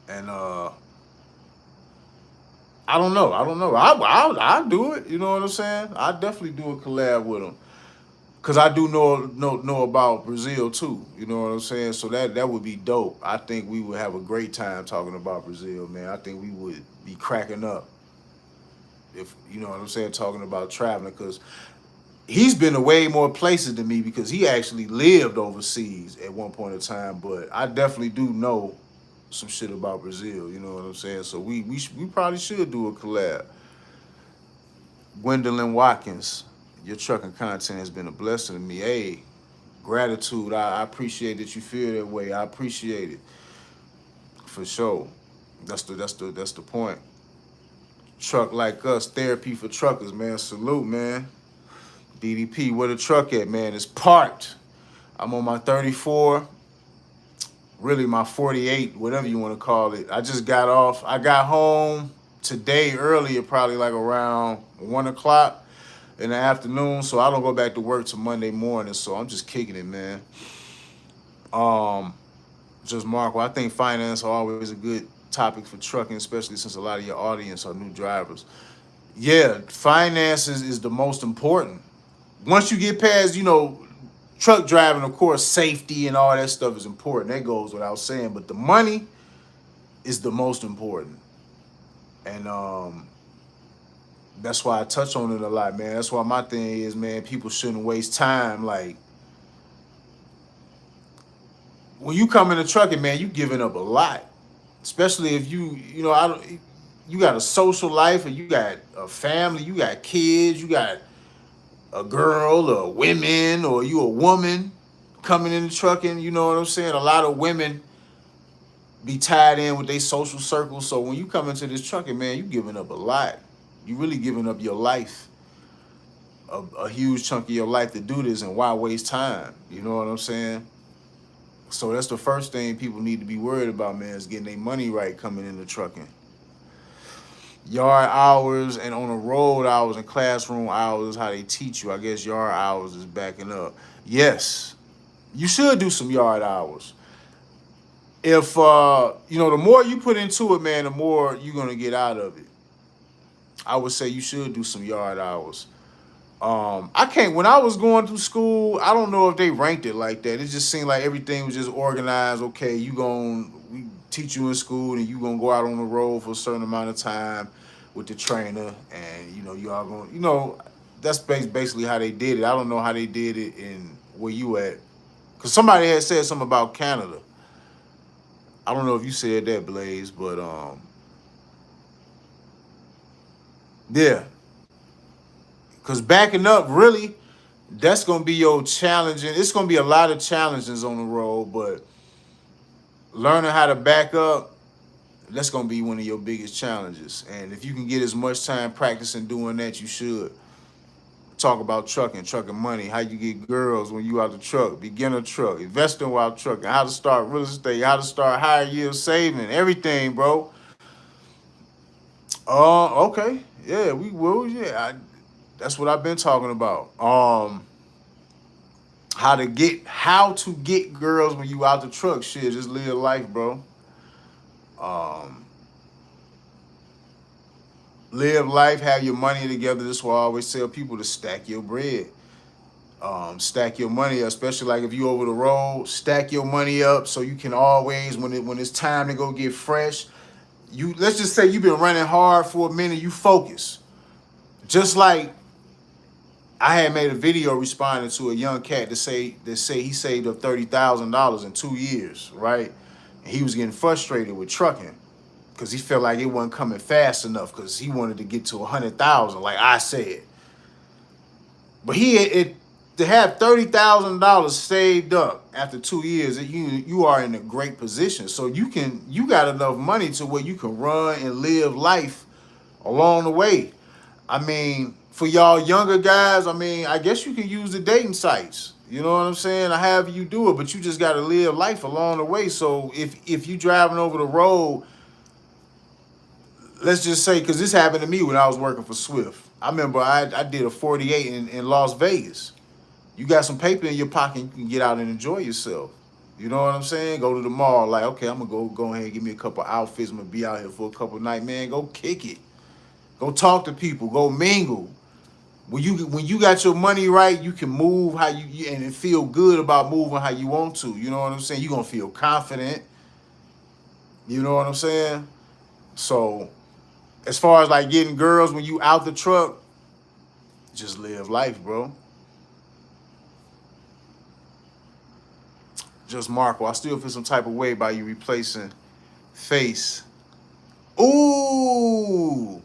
and I don't know. I don't know. I'll do it. You know what I'm saying? I definitely do a collab with him. Cause I do know about Brazil too, you know what I'm saying. So that would be dope. I think we would have a great time talking about Brazil, man. I think we would be cracking up if you know what I'm saying, talking about traveling. Cause he's been to way more places than me because he actually lived overseas at one point in time. But I definitely do know some shit about Brazil, you know what I'm saying. So we probably should do a collab. Gwendolyn Watkins, your trucking content has been a blessing to me. Hey, gratitude. I appreciate that you feel that way. I appreciate it for sure. That's the point. Truck like us, therapy for truckers, man. Salute, man. DDP, where the truck at, man? It's parked. I'm on my 34. really my 48, whatever you want to call it. I just got off. I got home today earlier, probably like around 1 o'clock in the afternoon. So I don't go back to work till Monday morning. So I'm just kicking it, man. Um, just Marco, I think finance are always a good topic for trucking, especially since a lot of your audience are new drivers. Yeah, finances is the most important. Once you get past, truck driving, of course, safety and all that stuff is important. That goes without saying. But the money is the most important. And that's why I touch on it a lot, man. That's why my thing is, man, people shouldn't waste time. Like, when you come into trucking, man, you giving up a lot. Especially if I don't, you got a social life, or you got a family, you got kids, you got a girl or women, or you a woman coming into trucking. You know what I'm saying? A lot of women be tied in with their social circles. So when you come into this trucking, man, you giving up a lot. You really giving up your life, a huge chunk of your life to do this, and why waste time? You know what I'm saying? So that's the first thing people need to be worried about, man, is getting their money right coming into trucking. Yard hours and on the road hours and classroom hours, how they teach you. I guess yard hours is backing up. Yes, you should do some yard hours. If the more you put into it, man, the more you're gonna get out of it. I would say you should do some yard hours. I can't. When I was going through school, I don't know if they ranked it like that. It just seemed like everything was just organized. Okay, we teach you in school, and you gonna go out on the road for a certain amount of time with the trainer, and you all going. That's basically how they did it. I don't know how they did it in where you at, because somebody had said something about Canada. I don't know if you said that, Blaze, but yeah. Because backing up, really, that's going to be your challenging. It's going to be a lot of challenges on the road, but learning how to back up, that's going to be one of your biggest challenges. And if you can get as much time practicing doing that, you should. Talk about trucking money, how you get girls when you out the truck, beginner truck, investing while trucking, how to start real estate, how to start higher yield saving, everything, bro. Okay. Yeah, we will. Yeah, that's what I've been talking about. How to get girls when you out the truck. Shit, just live life, bro. Um, Live life, have your money together. That's why I always tell people to stack your bread. Stack your money up, especially like if you over the road, stack your money up so you can always, when it's time to go get fresh, let's just say you've been running hard for a minute, you focus. Just like I had made a video responding to a young cat that say he saved up $30,000 in 2 years, right? And he was getting frustrated with trucking because he felt like it wasn't coming fast enough because he wanted to get to 100,000, like I said. But to have $30,000 saved up after 2 years, you are in a great position. So you got enough money to where you can run and live life along the way. I mean, for y'all younger guys, I guess you can use the dating sites. You know what I'm saying? Or however you do it, but you just got to live life along the way. So if you driving over the road, let's just say, because this happened to me when I was working for Swift. I remember I did a 48 in Las Vegas. You got some paper in your pocket, you can get out and enjoy yourself. You know what I'm saying? Go to the mall, like, okay, I'm going to go ahead and give me a couple outfits. I'm going to be out here for a couple nights. Man, go kick it. Go talk to people. Go mingle. When you got your money right, you can move how you and feel good about moving how you want to. You know what I'm saying? You're going to feel confident. You know what I'm saying? So as far as like getting girls when you out the truck, just live life, bro. Just Marco, I still feel some type of way about you replacing face. Ooh.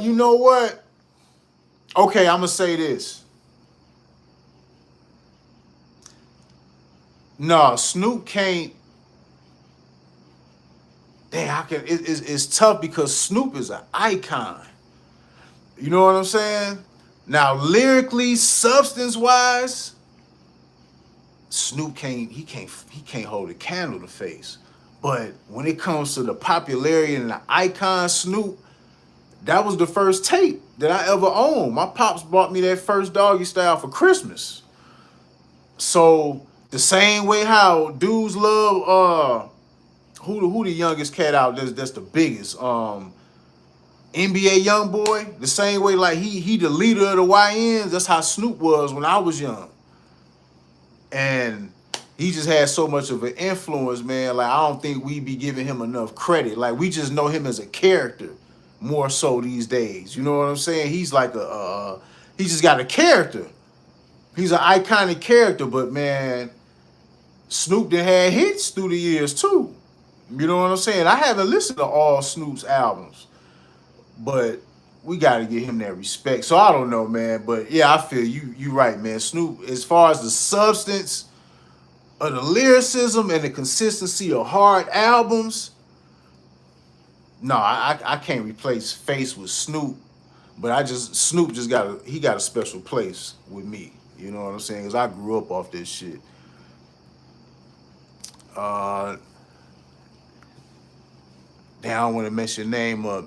You know what? Okay, I'm gonna say this. No, Snoop can't. Damn, it's tough because Snoop is an icon. You know what I'm saying? Now, lyrically, substance-wise, Snoop can't hold a candle to Face. But when it comes to the popularity and the icon Snoop, that was the first tape that I ever owned. My pops bought me that first Doggy Style for Christmas. So the same way how dudes love who the youngest cat out that's the biggest NBA young boy, the same way like he the leader of the YNs. That's how Snoop was when I was young, and he just had so much of an influence, man. Like I don't think we be giving him enough credit. Like we just know him as a character more so these days. You know what I'm saying? He's like he just got a character. He's an iconic character, but man, Snoop done had hits through the years too. You know what I'm saying? I haven't listened to all Snoop's albums, but we got to give him that respect. So I don't know, man, but yeah, I feel you right, man. Snoop, as far as the substance of the lyricism and the consistency of hard albums, no, I can't replace Face with Snoop, but Snoop just got a special place with me. You know what I'm saying? Because I grew up off this shit. Now I want to mess your name up.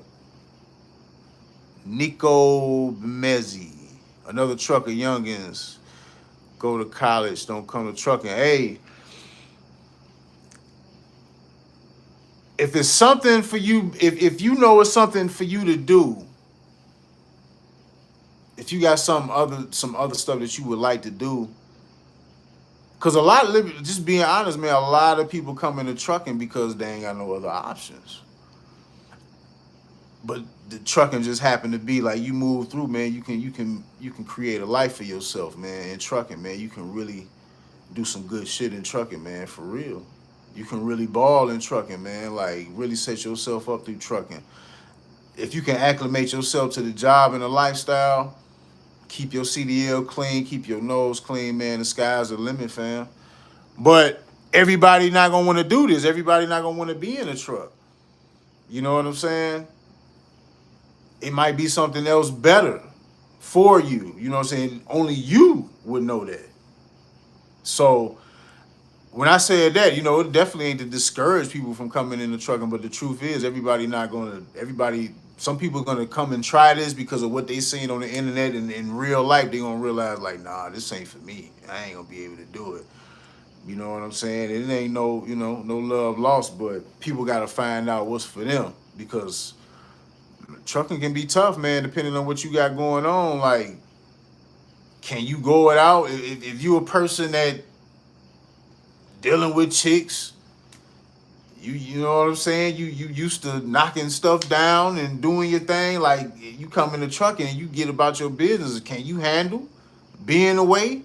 Nico Mezzi, Another Trucka youngins. Go to college, don't come to trucking. Hey, if it's something for you, if you know it's something for you to do, if you got some other stuff that you would like to do, because just being honest, man, a lot of people come into trucking because they ain't got no other options. But the trucking just happened to be like you move through, man. You can create a life for yourself, man. In trucking, man, you can really do some good shit in trucking, man. For real, you can really ball in trucking, man. Like really set yourself up through trucking. If you can acclimate yourself to the job and the lifestyle, keep your CDL clean, keep your nose clean, man. The sky's the limit, fam. But everybody not gonna want to do this. Everybody not gonna want to be in a truck. You know what I'm saying? It might be something else better for you. You know what I'm saying? Only you would know that. So when I said that, it definitely ain't to discourage people from coming into trucking, but the truth is some people are gonna come and try this because of what they seen on the internet, and in real life they gonna realize like, nah, this ain't for me. I ain't gonna be able to do it. You know what I'm saying? It ain't no love lost, but people gotta find out what's for them, because trucking can be tough, man, depending on what you got going on. Like, can you go it out? If you a person that dealing with chicks, you know what I'm saying? You used to knocking stuff down and doing your thing. Like, you come into trucking and you get about your business. Can you handle being away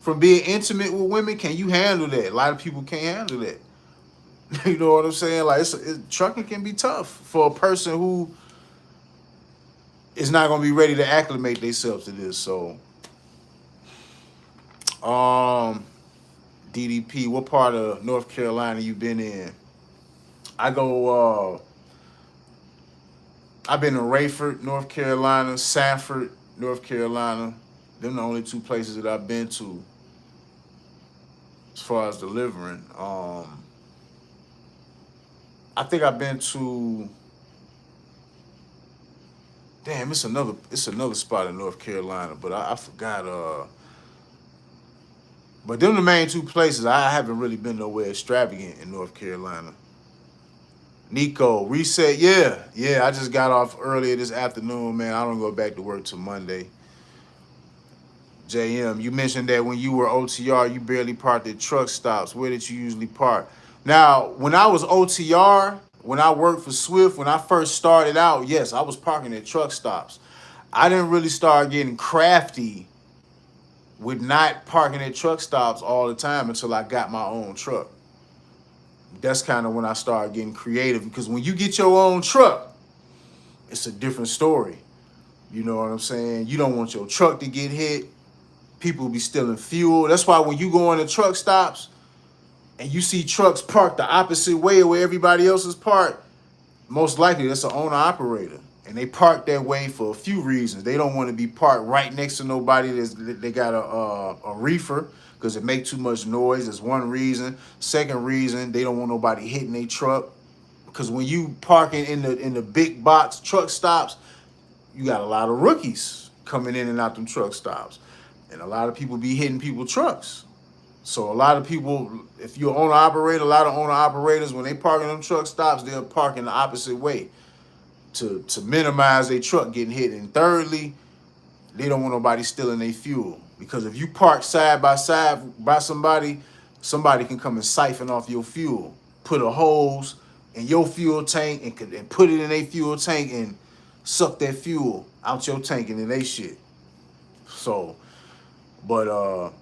from being intimate with women? Can you handle that? A lot of people can't handle that. You know what I'm saying? Like, trucking can be tough for a person who is not gonna be ready to acclimate themselves to this. So, DDP, what part of North Carolina you been in? I've been in Rayford, North Carolina, Sanford, North Carolina. Them the only two places that I've been to as far as delivering. I think I've been to, damn, it's another spot in North Carolina, but I forgot. But them the main two places. I haven't really been nowhere extravagant in North Carolina. Nico, reset, yeah. I just got off earlier this afternoon, man. I don't go back to work till Monday. JM, you mentioned that when you were OTR, you barely parked at truck stops. Where did you usually park? Now, when I was OTR, when I worked for Swift, when I first started out, yes, I was parking at truck stops. I didn't really start getting crafty with not parking at truck stops all the time until I got my own truck. That's kind of when I started getting creative, because when you get your own truck, it's a different story. You know what I'm saying? You don't want your truck to get hit. People be stealing fuel. That's why when you go on the truck stops and you see trucks parked the opposite way of where everybody else is parked, most likely that's an owner-operator. And they park that way for a few reasons. They don't want to be parked right next to nobody they got a reefer, because it make too much noise. That's one reason. Second reason, they don't want nobody hitting their truck. Because when you parking in the big box truck stops, you got a lot of rookies coming in and out them truck stops. And a lot of people be hitting people's trucks. So a lot of people, if you're owner operator, a lot of owner operators, when they park in them truck stops, they'll park in the opposite way to minimize their truck getting hit. And thirdly, they don't want nobody stealing their fuel. Because if you park side by somebody, somebody can come and siphon off your fuel, put a hose in your fuel tank and put it in their fuel tank and suck that fuel out your tank and then they shit. So, but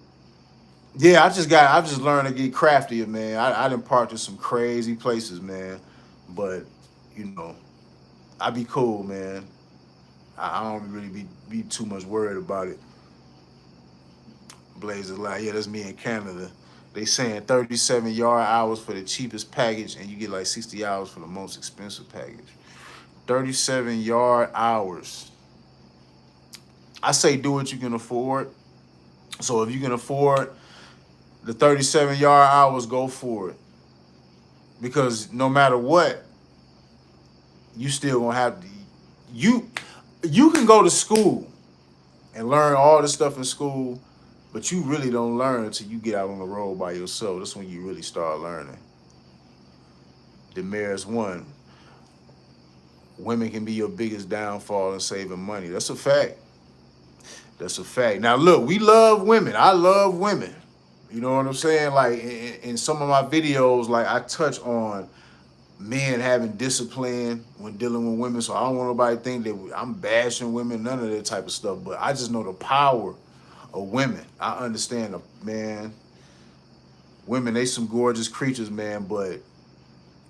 yeah, I just learned to get craftier, man. I done parked in some crazy places, man. But, you know, I be cool, man. I don't really be too much worried about it. Blaze is like, yeah, that's me in Canada. They saying 37 yard hours for the cheapest package, and you get like 60 hours for the most expensive package. 37 yard hours. I say do what you can afford. So if you can afford the 37 yard hours, go for it. Because no matter what, you still gonna have to, you can go to school and learn all this stuff in school, but you really don't learn until you get out on the road by yourself. That's when you really start learning. The mayor's one. Women can be your biggest downfall in saving money. That's a fact. That's a fact. Now look, we love women. I love women. You know what I'm saying? Like in some of my videos, like I touch on men having discipline when dealing with women. So I don't want nobody to think that I'm bashing women, none of that type of stuff. But I just know the power of women. I understand, man. Women, they some gorgeous creatures, man. But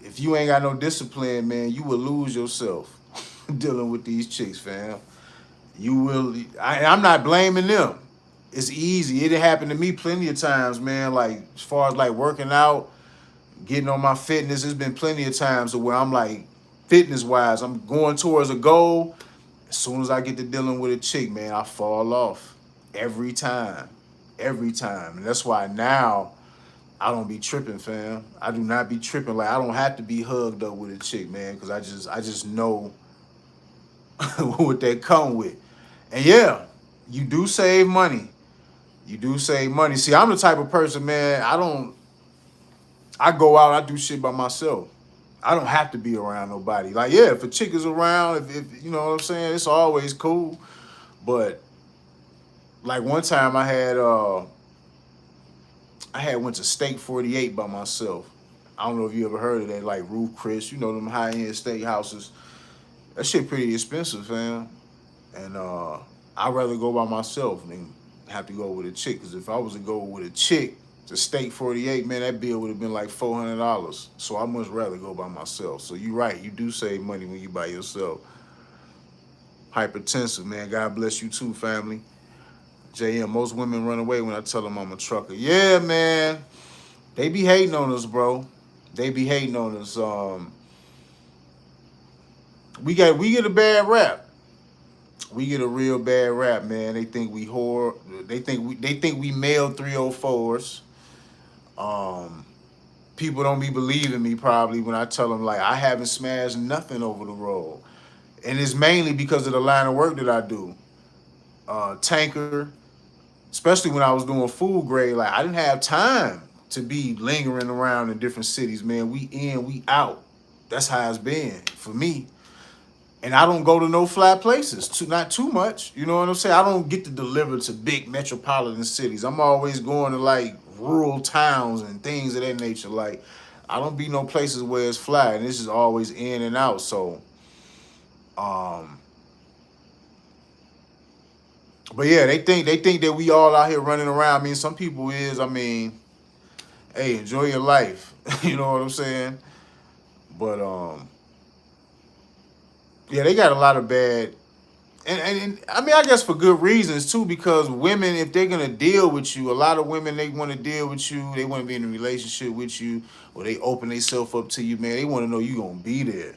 if you ain't got no discipline, man, you will lose yourself dealing with these chicks, fam. You will. I'm not blaming them. It's easy. It happened to me plenty of times, man. Like as far as like working out, getting on my fitness, there's been plenty of times where I'm like, fitness wise, I'm going towards a goal. As soon as I get to dealing with a chick, man, I fall off every time, and that's why now I don't be tripping, fam. I do not be tripping. Like I don't have to be hugged up with a chick, man, because I just know what they come with. And yeah, you do save money. You do save money. See, I'm the type of person, man, I go out, I do shit by myself. I don't have to be around nobody. Like, yeah, if a chick is around, if you know what I'm saying, it's always cool. But like one time I had went to Steak 48 by myself. I don't know if you ever heard of that, like Roof Chris, you know them high-end steak houses. That shit pretty expensive, fam. And I'd rather go by myself than have to go with a chick. Because if I was to go with a chick to Steak 48, man, that bill would have been like $400. So I much rather go by myself. So you're right, you do save money when you by yourself. Hypertensive, man. God bless you too, family. JM, most women run away when I tell them I'm a trucker. Yeah, man. They be hating on us, bro. They be hating on us. We get a bad rap. We get a real bad rap, man. They think we whore. They think we male 304s. People don't be believing me probably when I tell them like I haven't smashed nothing over the road, and it's mainly because of the line of work that I do. Tanker, especially when I was doing food grade, like I didn't have time to be lingering around in different cities, man. We in, we out. That's how it's been for me. And I don't go to no flat places, not too much. You know what I'm saying? I don't get to deliver to big metropolitan cities. I'm always going to like rural towns and things of that nature. Like I don't be no places where it's flat, and this is always in and out. So, but yeah, they think that we all out here running around. I mean, some people is. I mean, hey, enjoy your life. You know what I'm saying? But yeah, they got a lot of bad, and I mean, I guess for good reasons too, because women, if they're gonna deal with you, a lot of women, they want to deal with you, they want to be in a relationship with you, or they open themselves up to you, man. They want to know you gonna be there,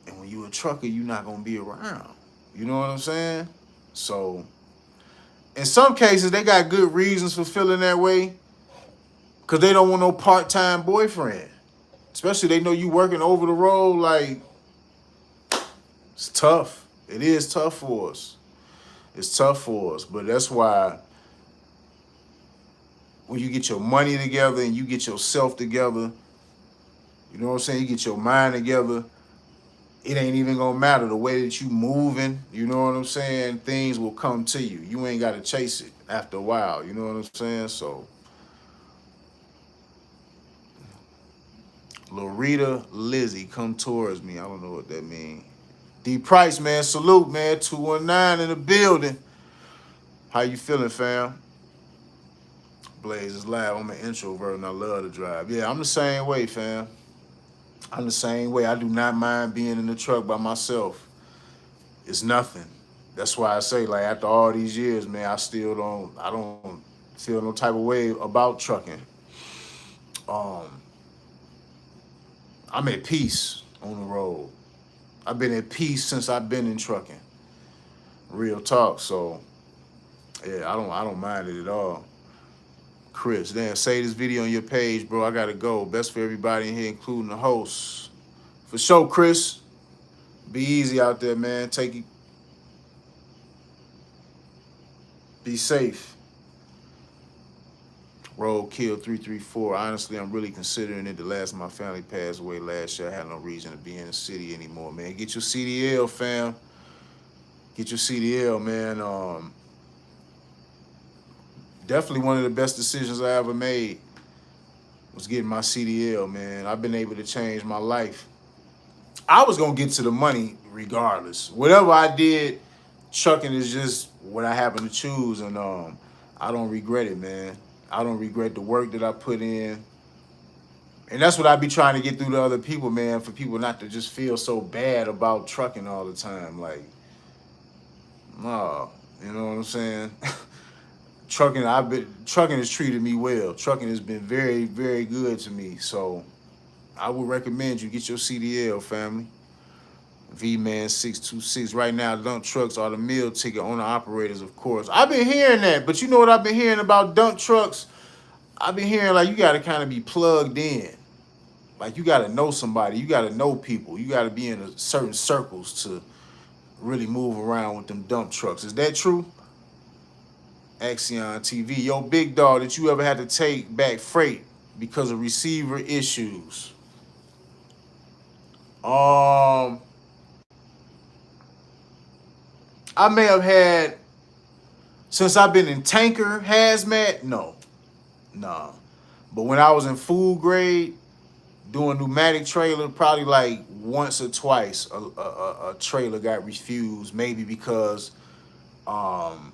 and when you a trucker, you not gonna be around. You know what I'm saying? So In some cases, they got good reasons for feeling that way because they don't want no part-time boyfriend. Especially they know you working over the road. Like, it's tough. It is tough for us. It's tough for us. But that's why when you get your money together and you get yourself together, you know what I'm saying? You get your mind together, it ain't even gonna matter the way that you moving. You know what I'm saying? Things will come to you. You ain't gotta chase it after a while. You know what I'm saying? So, Loretta Lizzie, come towards me. I don't know what that means. D Price, man, salute, man. 219 in the building. How you feeling, fam? Blaze is live. I'm an introvert and I love to drive. Yeah, I'm the same way, fam. I'm the same way. I do not mind being in the truck by myself. It's nothing. That's why I say, like, after all these years, man, I don't feel no type of way about trucking. Um, I'm at peace on the road. I've been at peace since I've been in trucking. Real talk. So, yeah, I don't mind it at all. Chris, damn, say this video on your page, bro. I gotta go. Best for everybody in here, including the hosts. For sure, Chris. Be easy out there, man. Take it. Be safe. Roadkill 334. Honestly, I'm really considering it. The last of my family passed away last year. I had no reason to be in the city anymore, man. Get your CDL, fam. Get your CDL, man. Definitely one of the best decisions I ever made was getting my CDL, man. I've been able to change my life. I was gonna get to the money regardless. Whatever I did, trucking is just what I happen to choose, and I don't regret it, man. I don't regret the work that I put in. And that's what I be trying to get through to other people, man, for people not to just feel so bad about trucking all the time. Like, no, you know what I'm saying? Trucking has treated me well. Trucking has been very, very good to me. So I would recommend you get your CDL, family. V-Man 626. Right now, dump trucks are the meal ticket owner operators, of course. I've been hearing that, but you know what I've been hearing about dump trucks? I've been hearing like you gotta kind of be plugged in. Like you gotta know somebody, you gotta know people, you gotta be in certain circles to really move around with them dump trucks. Is that true? Axion TV. Yo, big dog, that you ever had to take back freight because of receiver issues? I may have had, since I've been in tanker hazmat, no. Nah. But when I was in food grade, doing pneumatic trailer, probably like once or twice a trailer got refused, maybe because the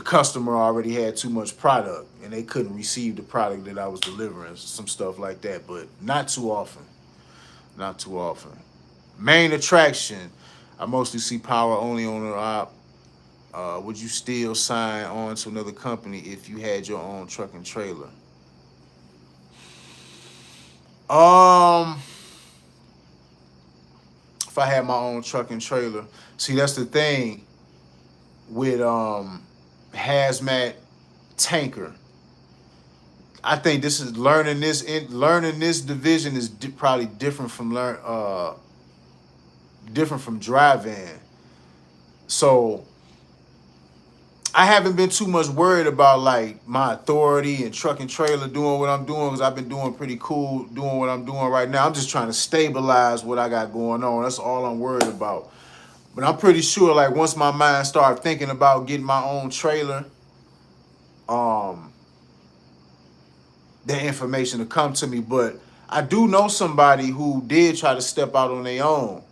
customer already had too much product and they couldn't receive the product that I was delivering, some stuff like that, but not too often. Not too often. Main attraction, I mostly see power only owner op. Would you still sign on to another company if you had your own truck and trailer? If I had my own truck and trailer, see that's the thing with hazmat tanker. I think this is learning this division is probably different from driving. So I haven't been too much worried about like my authority and truck and trailer doing what I'm doing because I've been doing pretty cool doing what I'm doing right now. I'm just trying to stabilize what I got going on. That's all I'm worried about. But I'm pretty sure like once my mind started thinking about getting my own trailer, that information to come to me. But I do know somebody who did try to step out on their own.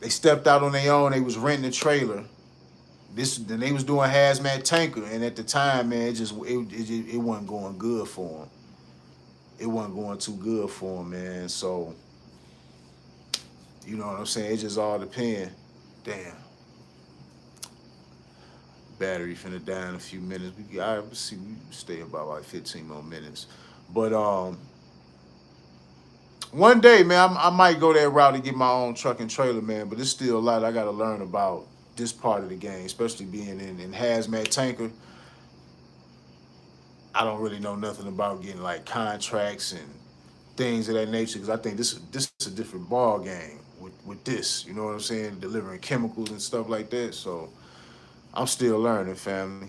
They stepped out on their own. They was renting a trailer. Then they was doing hazmat tanker, and at the time, man, it wasn't going good for them. It wasn't going too good for them, man. So, you know what I'm saying? It just all depends. Damn. Battery finna die in a few minutes. We stay about like 15 more minutes. But one day, man, I might go that route to get my own truck and trailer, man. But it's still a lot I gotta learn about this part of the game, especially being in hazmat tanker. I don't really know nothing about getting like contracts and things of that nature because I think this is a different ball game with this. You know what I'm saying? Delivering chemicals and stuff like that. So I'm still learning, family.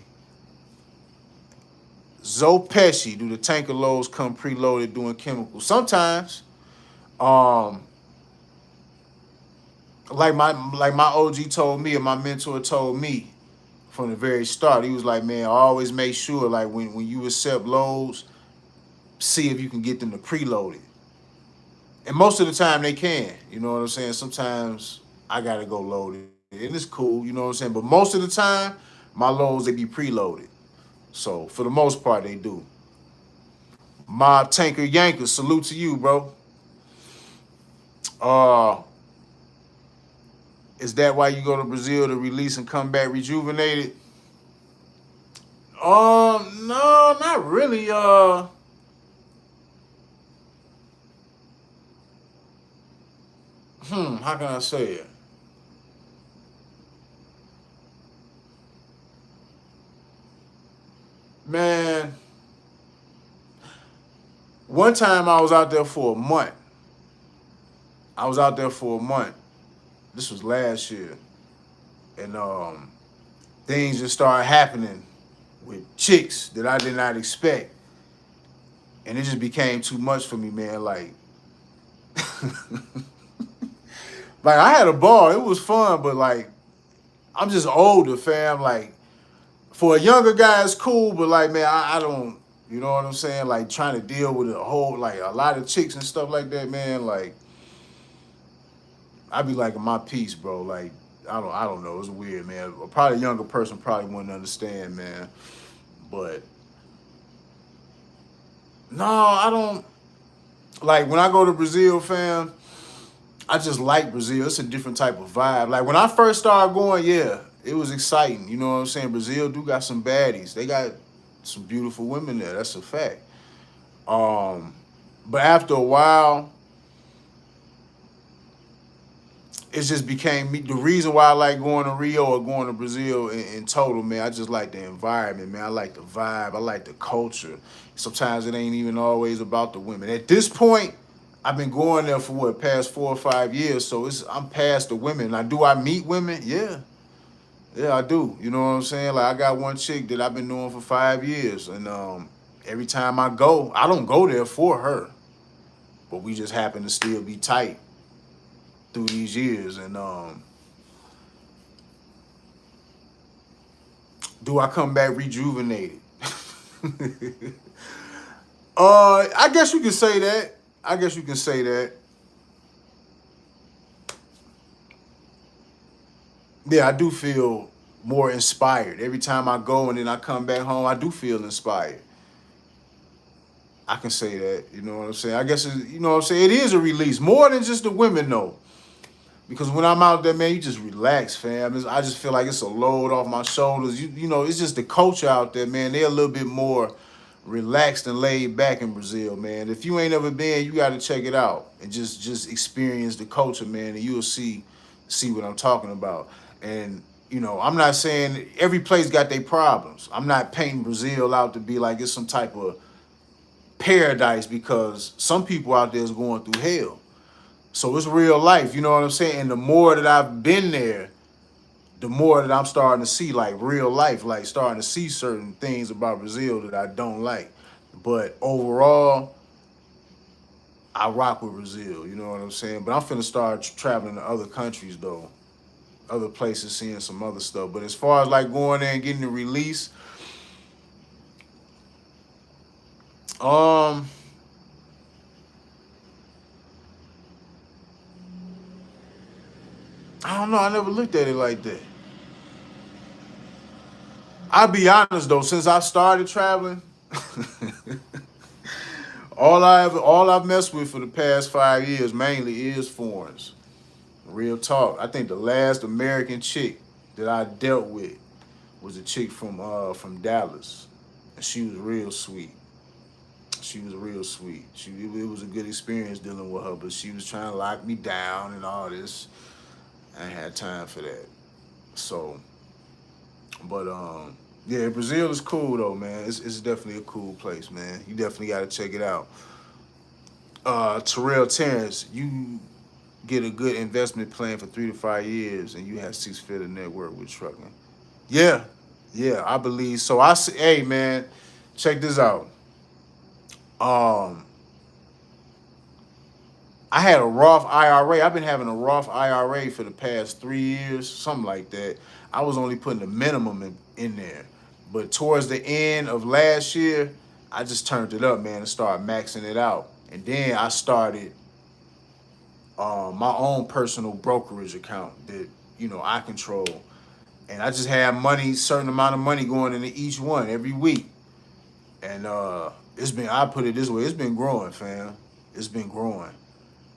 Pesci, do the tanker loads come preloaded doing chemicals? Sometimes. Um, like my OG told me, or my mentor told me from the very start. He was like, man, always make sure like when you accept loads, see if you can get them to preload it. And most of the time they can. You know what I'm saying? Sometimes I gotta go load it. And it's cool, you know what I'm saying? But most of the time, my loads they be preloaded. So for the most part, they do. Mob Tanker Yanker, salute to you, bro. Uh, is that why you go to Brazil to release and come back rejuvenated? No, not really. How can I say it? Man, one time I was out there for a month. I was out there for a month. This was last year. And things just started happening with chicks that I did not expect. And it just became too much for me, man. Like I had a ball. It was fun, but like I'm just older, fam. Like for a younger guy, it's cool, but like man, I don't. You know what I'm saying? Like trying to deal with a whole like a lot of chicks and stuff like that, man. Like I be like my piece, bro. Like I don't know. It's weird, man. Probably a younger person probably wouldn't understand, man. But no, I don't like when I go to Brazil, fam. I just like Brazil. It's a different type of vibe. Like when I first started going, yeah, it was exciting. You know what I'm saying? Brazil do got some baddies. They got some beautiful women there. That's a fact. Um, but after a while, it just became me. The reason why I like going to Rio or going to Brazil in total, man, I just like the environment, man. I like the vibe. I like the culture. Sometimes it ain't even always about the women. At this point, I've been going there for what past 4 or 5 years, so I'm past the women. Now, do I meet women? Yeah, yeah, I do. You know what I'm saying? Like I got one chick that I've been knowing for 5 years, and every time I go, I don't go there for her, but we just happen to still be tight through these years. And do I come back rejuvenated? I guess you can say that. I guess you can say that. Yeah, I do feel more inspired. Every time I go and then I come back home, I do feel inspired. I can say that, you know what I'm saying? I guess, you know what I'm saying? It is a release, more than just the women, though. Because when I'm out there, man, you just relax, fam. I just feel like it's a load off my shoulders. You know, it's just the culture out there, man. They're a little bit more relaxed and laid back in Brazil, man. If you ain't ever been, you got to check it out and just experience the culture, man, and you'll see what I'm talking about. And you know, I'm not saying every place got their problems. I'm not painting Brazil out to be like it's some type of paradise because some people out there is going through hell. So it's real life, you know what I'm saying? And the more that I've been there, the more that I'm starting to see like real life, like starting to see certain things about Brazil that I don't like. But overall, I rock with Brazil, you know what I'm saying? But I'm finna start traveling to other countries though, other places, seeing some other stuff. But as far as like going there and getting the release, um, I don't know. I never looked at it like that. I'll be honest though, since I started traveling, all I've messed with for the past 5 years mainly is foreigners. Real talk. I think the last American chick that I dealt with was a chick from Dallas, and she was real sweet. She was real sweet. It was a good experience dealing with her, but she was trying to lock me down and all this. I ain't had time for that. So, but yeah, Brazil is cool though, man. It's definitely a cool place, man. You definitely got to check it out. Terrell Terrence, you get a good investment plan for 3 to 5 years, and you have 6 figure network with trucking. Yeah, yeah, I believe so. I say, hey man, check this out. Um, I had a Roth IRA. I've been having a Roth IRA for the past 3 years, something like that. I was only putting the minimum in there. But towards the end of last year, I just turned it up, man, and started maxing it out. And then I started my own personal brokerage account that, I control. And I just had money, certain amount of money going into each one every week. And I put it this way, it's been growing, fam. It's been growing.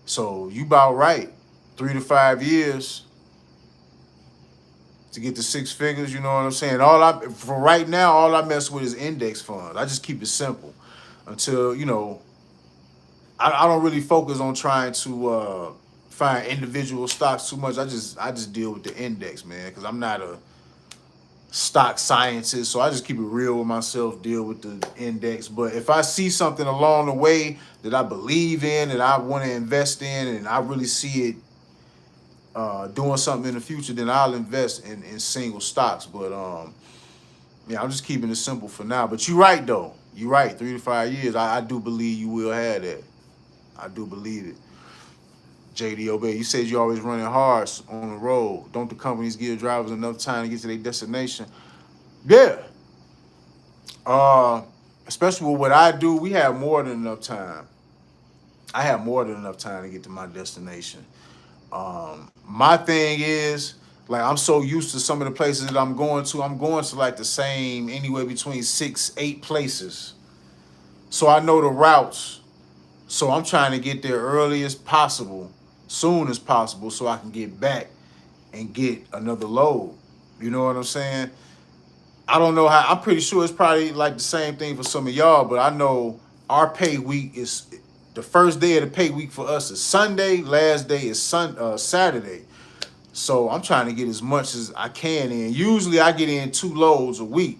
So you about right. 3 to 5 years to get to 6 figures, you know what I'm saying? For right now, all I mess with is index funds. I just keep it simple until, I don't really focus on trying to find individual stocks too much. I just deal with the index, man, because I'm not a stock scientist, so I just keep it real with myself, deal with the index. But if I see something along the way that I believe in, that I want to invest in, and I really see it doing something in the future, then I'll invest in single stocks. But yeah, I'm just keeping it simple for now. But you're right though. You're right. 3 to 5 years, I do believe you will have that. I do believe it. JD Obey, you said you're always running hard on the road. Don't the companies give drivers enough time to get to their destination? Yeah. Especially with what I do, we have more than enough time. I have more than enough time to get to my destination. My thing is, like, I'm so used to some of the places that I'm going to. I'm going to like the same, anywhere between 6, 8 places. So I know the routes. So I'm trying to get there early as possible, soon as possible, so I can get back and get another load. You know what I'm saying? I don't know how. I'm pretty sure it's probably like the same thing for some of y'all, but I know our pay week is the first day of the pay week for us is Sunday. Last day is Saturday. So I'm trying to get as much as I can in. Usually I get in 2 loads a week,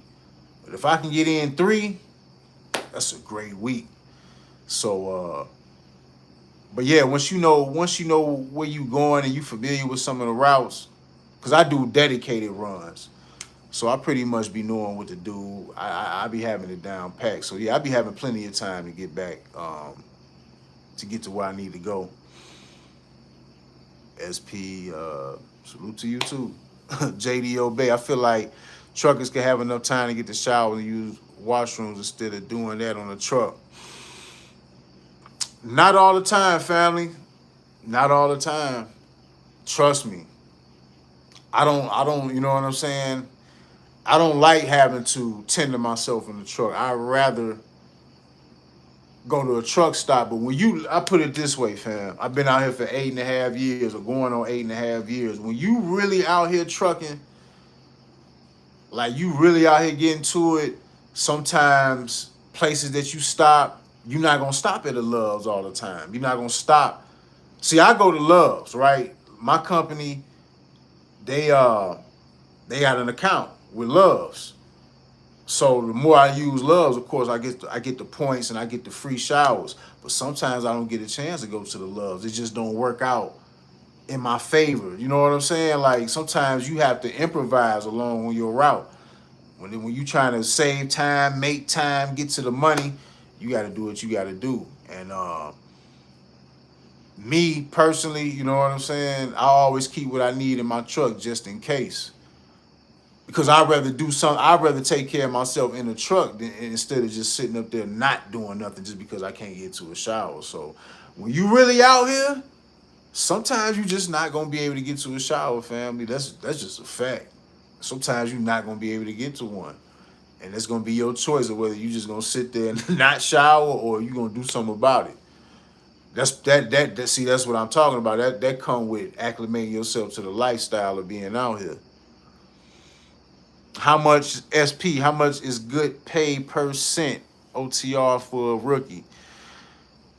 but if I can get in 3, that's a great week. So, but yeah, once you know where you going and you familiar with some of the routes, because I do dedicated runs. So I pretty much be knowing what to do. I be having it down packed. So yeah, I be having plenty of time to get back, to get to where I need to go. SP, salute to you too. JDO Bay, I feel like truckers can have enough time to get the shower and use washrooms instead of doing that on a truck. Not all the time, family. Not all the time. Trust me. You know what I'm saying? I don't like having to tend to myself in the truck. I'd rather go to a truck stop. But I put it this way, fam. I've been out here for 8.5 years, or going on 8.5 years. When you really out here trucking, like you really out here getting to it, sometimes places that you stop, you're not gonna stop at the Loves all the time. You're not gonna stop. See, I go to Loves, right? My company, they got an account with Loves. So the more I use Loves, of course, I get the points and I get the free showers. But sometimes I don't get a chance to go to the Loves. It just don't work out in my favor. You know what I'm saying? Like sometimes you have to improvise along your route. When you trying to save time, make time, get to the money, you got to do what you got to do. And me personally, you know what I'm saying? I always keep what I need in my truck just in case. Because I'd rather take care of myself in the truck instead of just sitting up there not doing nothing just because I can't get to a shower. So when you really out here, sometimes you just not gonna be able to get to a shower, family. That's just a fact. Sometimes you're not gonna be able to get to one. And it's gonna be your choice of whether you just gonna sit there and not shower or you gonna do something about it. That's what I'm talking about. That come with acclimating yourself to the lifestyle of being out here. How much SP? How much is good pay per cent OTR for a rookie?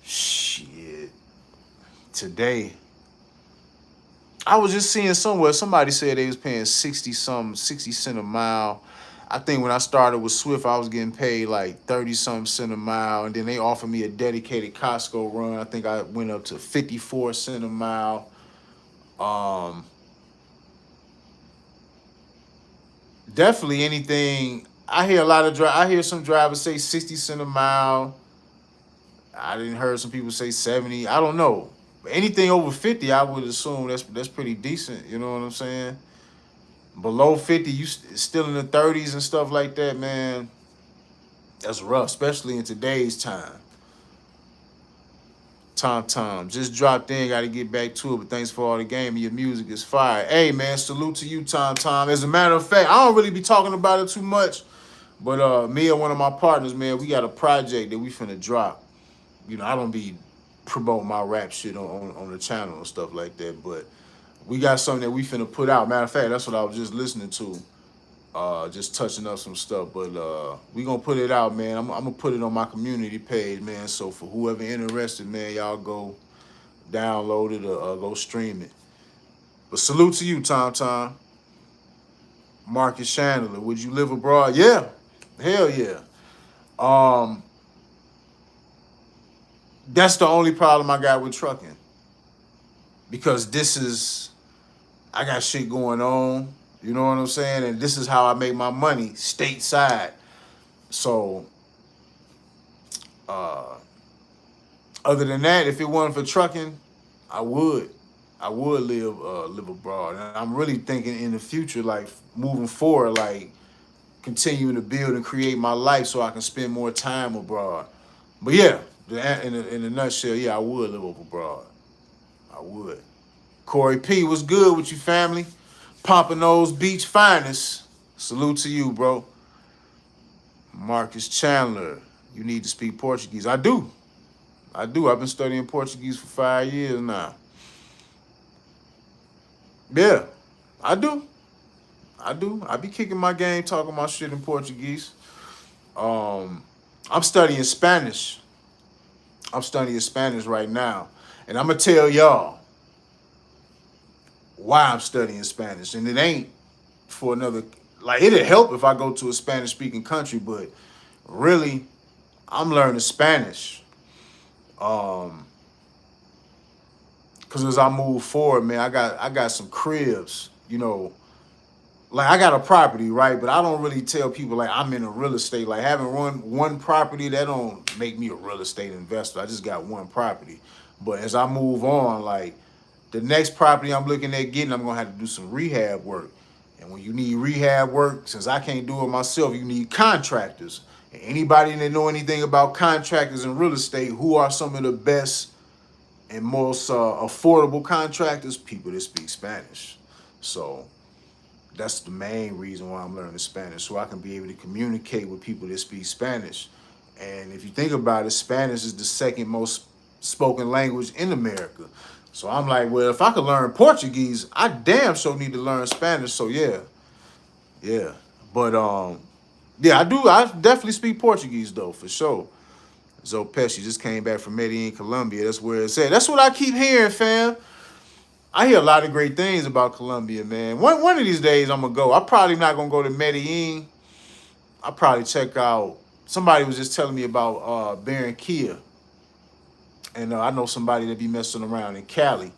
Shit. Today, I was just seeing somewhere somebody said they was paying 60 something, 60 cent a mile. I think when I started with Swift, I was getting paid like 30 something cent a mile, and then they offered me a dedicated Costco run. I think I went up to 54 cent a mile. Um, Definitely anything. I hear a lot of I hear some drivers say 60 cent a mile. I didn't heard some people say 70. I don't know. But anything over 50, I would assume that's pretty decent. You know what I'm saying? Below 50, you still in the 30s and stuff like that, man. That's rough, especially in today's time. Tom, just dropped in. Got to get back to it, but thanks for all the game. Your music is fire. Hey, man, salute to you, Tom. As a matter of fact, I don't really be talking about it too much, but me and one of my partners, man, we got a project that we finna drop. You know, I don't be promoting my rap shit on the channel and stuff like that, but we got something that we finna put out. Matter of fact, that's what I was just listening to. Just touching up some stuff, but we gonna put it out, man. I'm gonna put it on my community page, man. So for whoever interested, man, y'all go download it or go stream it. But salute to you, Tom. Marcus Chandler, would you live abroad? Yeah, hell yeah. Um, that's the only problem I got with trucking, because I got shit going on. You know what I'm saying? And this is how I make my money stateside. So, other than that, if it wasn't for trucking, I would live abroad. And I'm really thinking in the future, like moving forward, like continuing to build and create my life so I can spend more time abroad. But yeah, in a nutshell, yeah, I would live abroad. I would. Corey P, what's good with you, family? Pompano's Beach finest. Salute to you, bro. Marcus Chandler, you need to speak Portuguese. I do. I've been studying Portuguese for 5 years now. Yeah, I do. I be kicking my game, talking my shit in Portuguese. I'm studying Spanish. I'm studying Spanish right now. And I'm going to tell y'all why I'm studying Spanish. And it ain't for another, like, it'll help if I go to a Spanish speaking country, but really, I'm learning Spanish. Cause as I move forward, man, I got some cribs, you know, like I got a property, right? But I don't really tell people like I'm in a real estate. Like having one property, that don't make me a real estate investor. I just got one property. But as I move on, like the next property I'm looking at getting, I'm gonna have to do some rehab work. And when you need rehab work, since I can't do it myself, you need contractors. And anybody that know anything about contractors in real estate, who are some of the best and most affordable contractors? People that speak Spanish. So that's the main reason why I'm learning Spanish, so I can be able to communicate with people that speak Spanish. And if you think about it, Spanish is the second most spoken language in America. So I'm like, well, if I could learn Portuguese, I damn sure need to learn Spanish. So yeah. But yeah, I do. I definitely speak Portuguese though, for sure. Pesci just came back from Medellin, Colombia. That's where it's at. That's what I keep hearing, fam. I hear a lot of great things about Colombia, man. One of these days I'm gonna go. I'm probably not gonna go to Medellin. I'll probably check out. Somebody was just telling me about Barranquilla, and I know somebody that be messing around in Cali.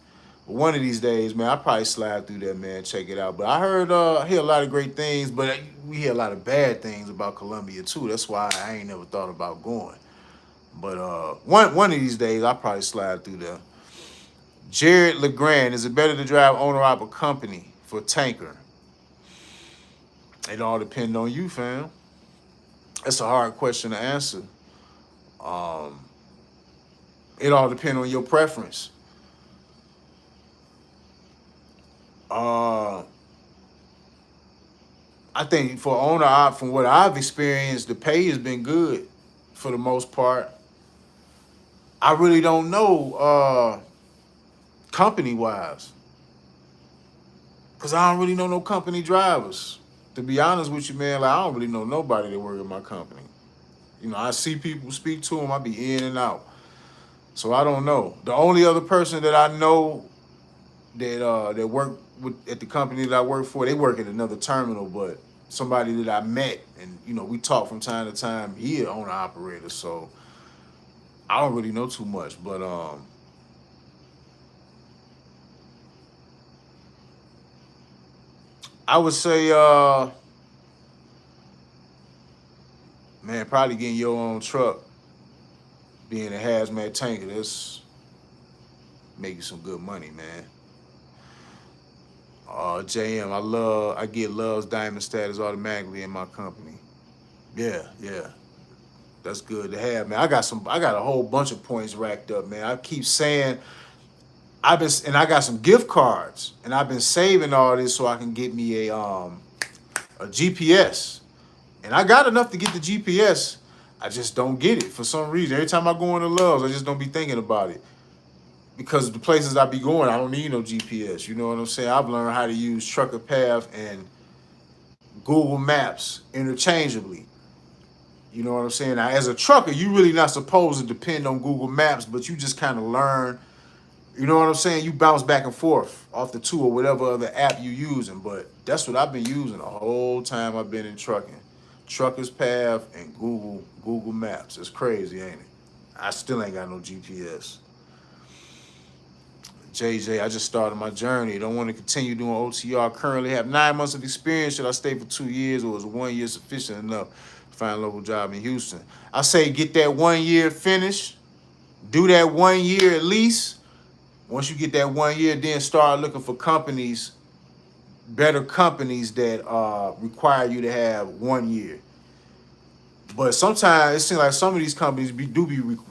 But one of these days, man, I'll probably slide through there, man, check it out. But I hear a lot of great things, but we hear a lot of bad things about Colombia too. That's why I ain't never thought about going. But one of these days, I'll probably slide through there. Jared LeGrand, is it better to drive owner-op a company for tanker? It all depends on you, fam. That's a hard question to answer. It all depends on your preference. I think for owner-op, from what I've experienced, the pay has been good for the most part. I really don't know company-wise, because I don't really know no company drivers. To be honest with you, man, like I don't really know nobody that work at my company. You know, I see people, speak to them, I be in and out. So I don't know. The only other person that I know that work at the company that I work for, they work at another terminal, but somebody that I met and we talk from time to time, he an owner operator, so I don't really know too much, but I would say man, probably getting your own truck, being a hazmat tanker, that's making some good money, man. JM, I get Love's diamond status automatically in my company. Yeah, yeah. That's good to have, man. I got a whole bunch of points racked up, man. I keep saying and I got some gift cards and I've been saving all this so I can get me a GPS. And I got enough to get the GPS. I just don't get it for some reason. Every time I go into Love's, I just don't be thinking about it. Because the places I be going, I don't need no GPS. You know what I'm saying? I've learned how to use Trucker Path and Google Maps interchangeably. You know what I'm saying? Now, as a trucker, you really not supposed to depend on Google Maps, but you just kind of learn. You know what I'm saying? You bounce back and forth off the two or whatever other app you using. But that's what I've been using the whole time I've been in trucking. Trucker's Path and Google Maps. It's crazy, ain't it? I still ain't got no GPS. JJ, I just started my journey. Don't want to continue doing OTR. Currently have 9 months of experience. Should I stay for 2 years, or is 1 year sufficient enough to find a local job in Houston? I say get that 1 year finished. Do that 1 year at least. Once you get that 1 year, then start looking for companies, better companies that require you to have 1 year. But sometimes it seems like some of these companies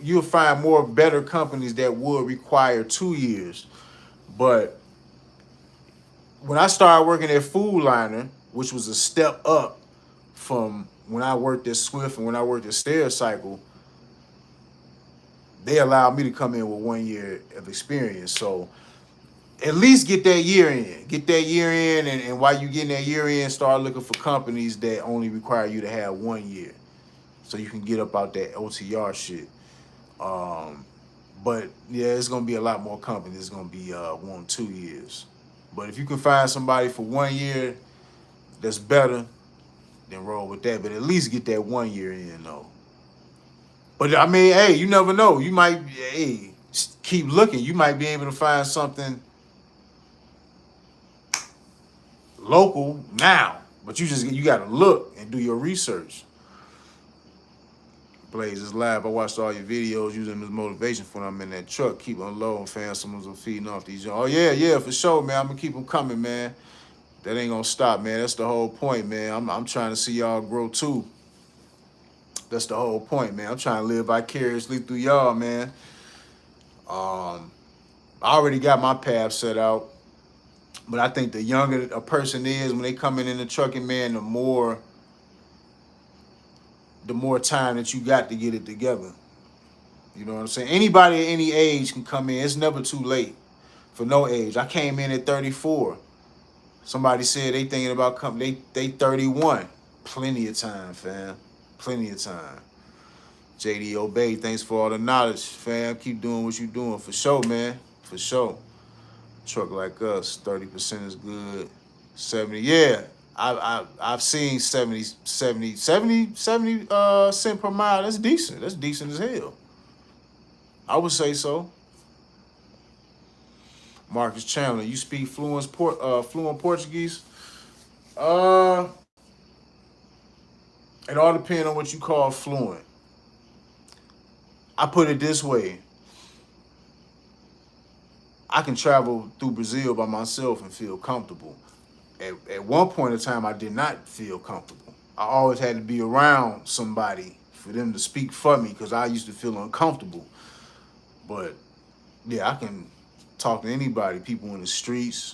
you'll find more better companies that would require 2 years. But when I started working at Food Liner, which was a step up from when I worked at Swift and when I worked at Stericycle, they allowed me to come in with 1 year of experience. So at least get that year in. Get that year in, and while you getting that year in, start looking for companies that only require you to have 1 year. So you can get up out that OTR shit. But yeah, it's gonna be a lot more companies. It's gonna be 1, 2 years. But if you can find somebody for 1 year that's better, then roll with that. But at least get that 1 year in though. But I mean, hey, you never know. You might, hey, keep looking. You might be able to find something local now. But you gotta look and do your research. Blaze is live. I watched all your videos using them as motivation for when I'm in that truck. Keep unloading, fam. Someone's feeding off these. Oh yeah, for sure, man. I'm gonna keep them coming, man. That ain't gonna stop, man. That's the whole point, man. I'm trying to see y'all grow too. That's the whole point, man. I'm trying to live vicariously through y'all, man. I already got my path set out, but I think the younger a person is when they coming in the trucking, man, the more time that you got to get it together. You know what I'm saying? Anybody at any age can come in. It's never too late for no age. I came in at 34. Somebody said they thinking about coming. They 31. Plenty of time, fam. Plenty of time. JD Obey, thanks for all the knowledge, fam. Keep doing what you doing. For sure, man. For sure. Truck like us, 30% is good. 70, yeah. I've seen 70 cent per mile. That's decent. That's decent as hell. I would say so. Marcus Chandler, you speak fluent Portuguese? Uh, it all depends on what you call fluent. I put it this way. I can travel through Brazil by myself and feel comfortable. At one point in time, I did not feel comfortable. I always had to be around somebody for them to speak for me because I used to feel uncomfortable. But yeah, I can talk to anybody, people in the streets,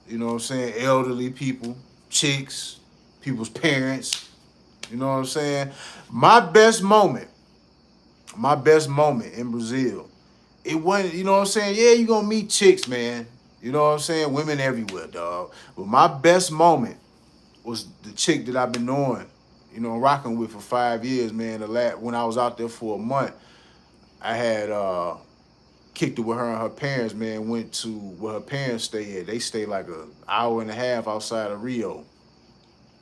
you know what I'm saying? Elderly people, chicks, people's parents, you know what I'm saying? My best moment in Brazil, it wasn't, you know what I'm saying? Yeah, you gonna meet chicks, man. You know what I'm saying? Women everywhere, dog. But my best moment was the chick that I've been knowing, rocking with for 5 years, man. When I was out there for a month, I had kicked it with her and her parents, man. Went to where her parents stay at. They stay like an hour and a half outside of Rio.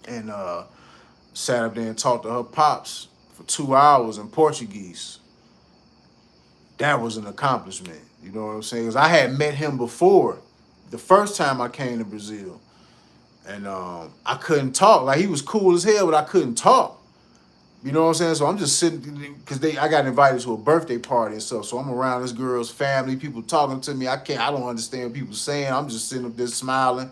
And sat up there and talked to her pops for 2 hours in Portuguese. That was an accomplishment. You know what I'm saying? Because I had met him before, the first time I came to Brazil. And I couldn't talk. Like, he was cool as hell, but I couldn't talk. You know what I'm saying? So I'm just sitting, because I got invited to a birthday party and stuff. So I'm around this girl's family, people talking to me. I don't understand what people saying. I'm just sitting up there smiling.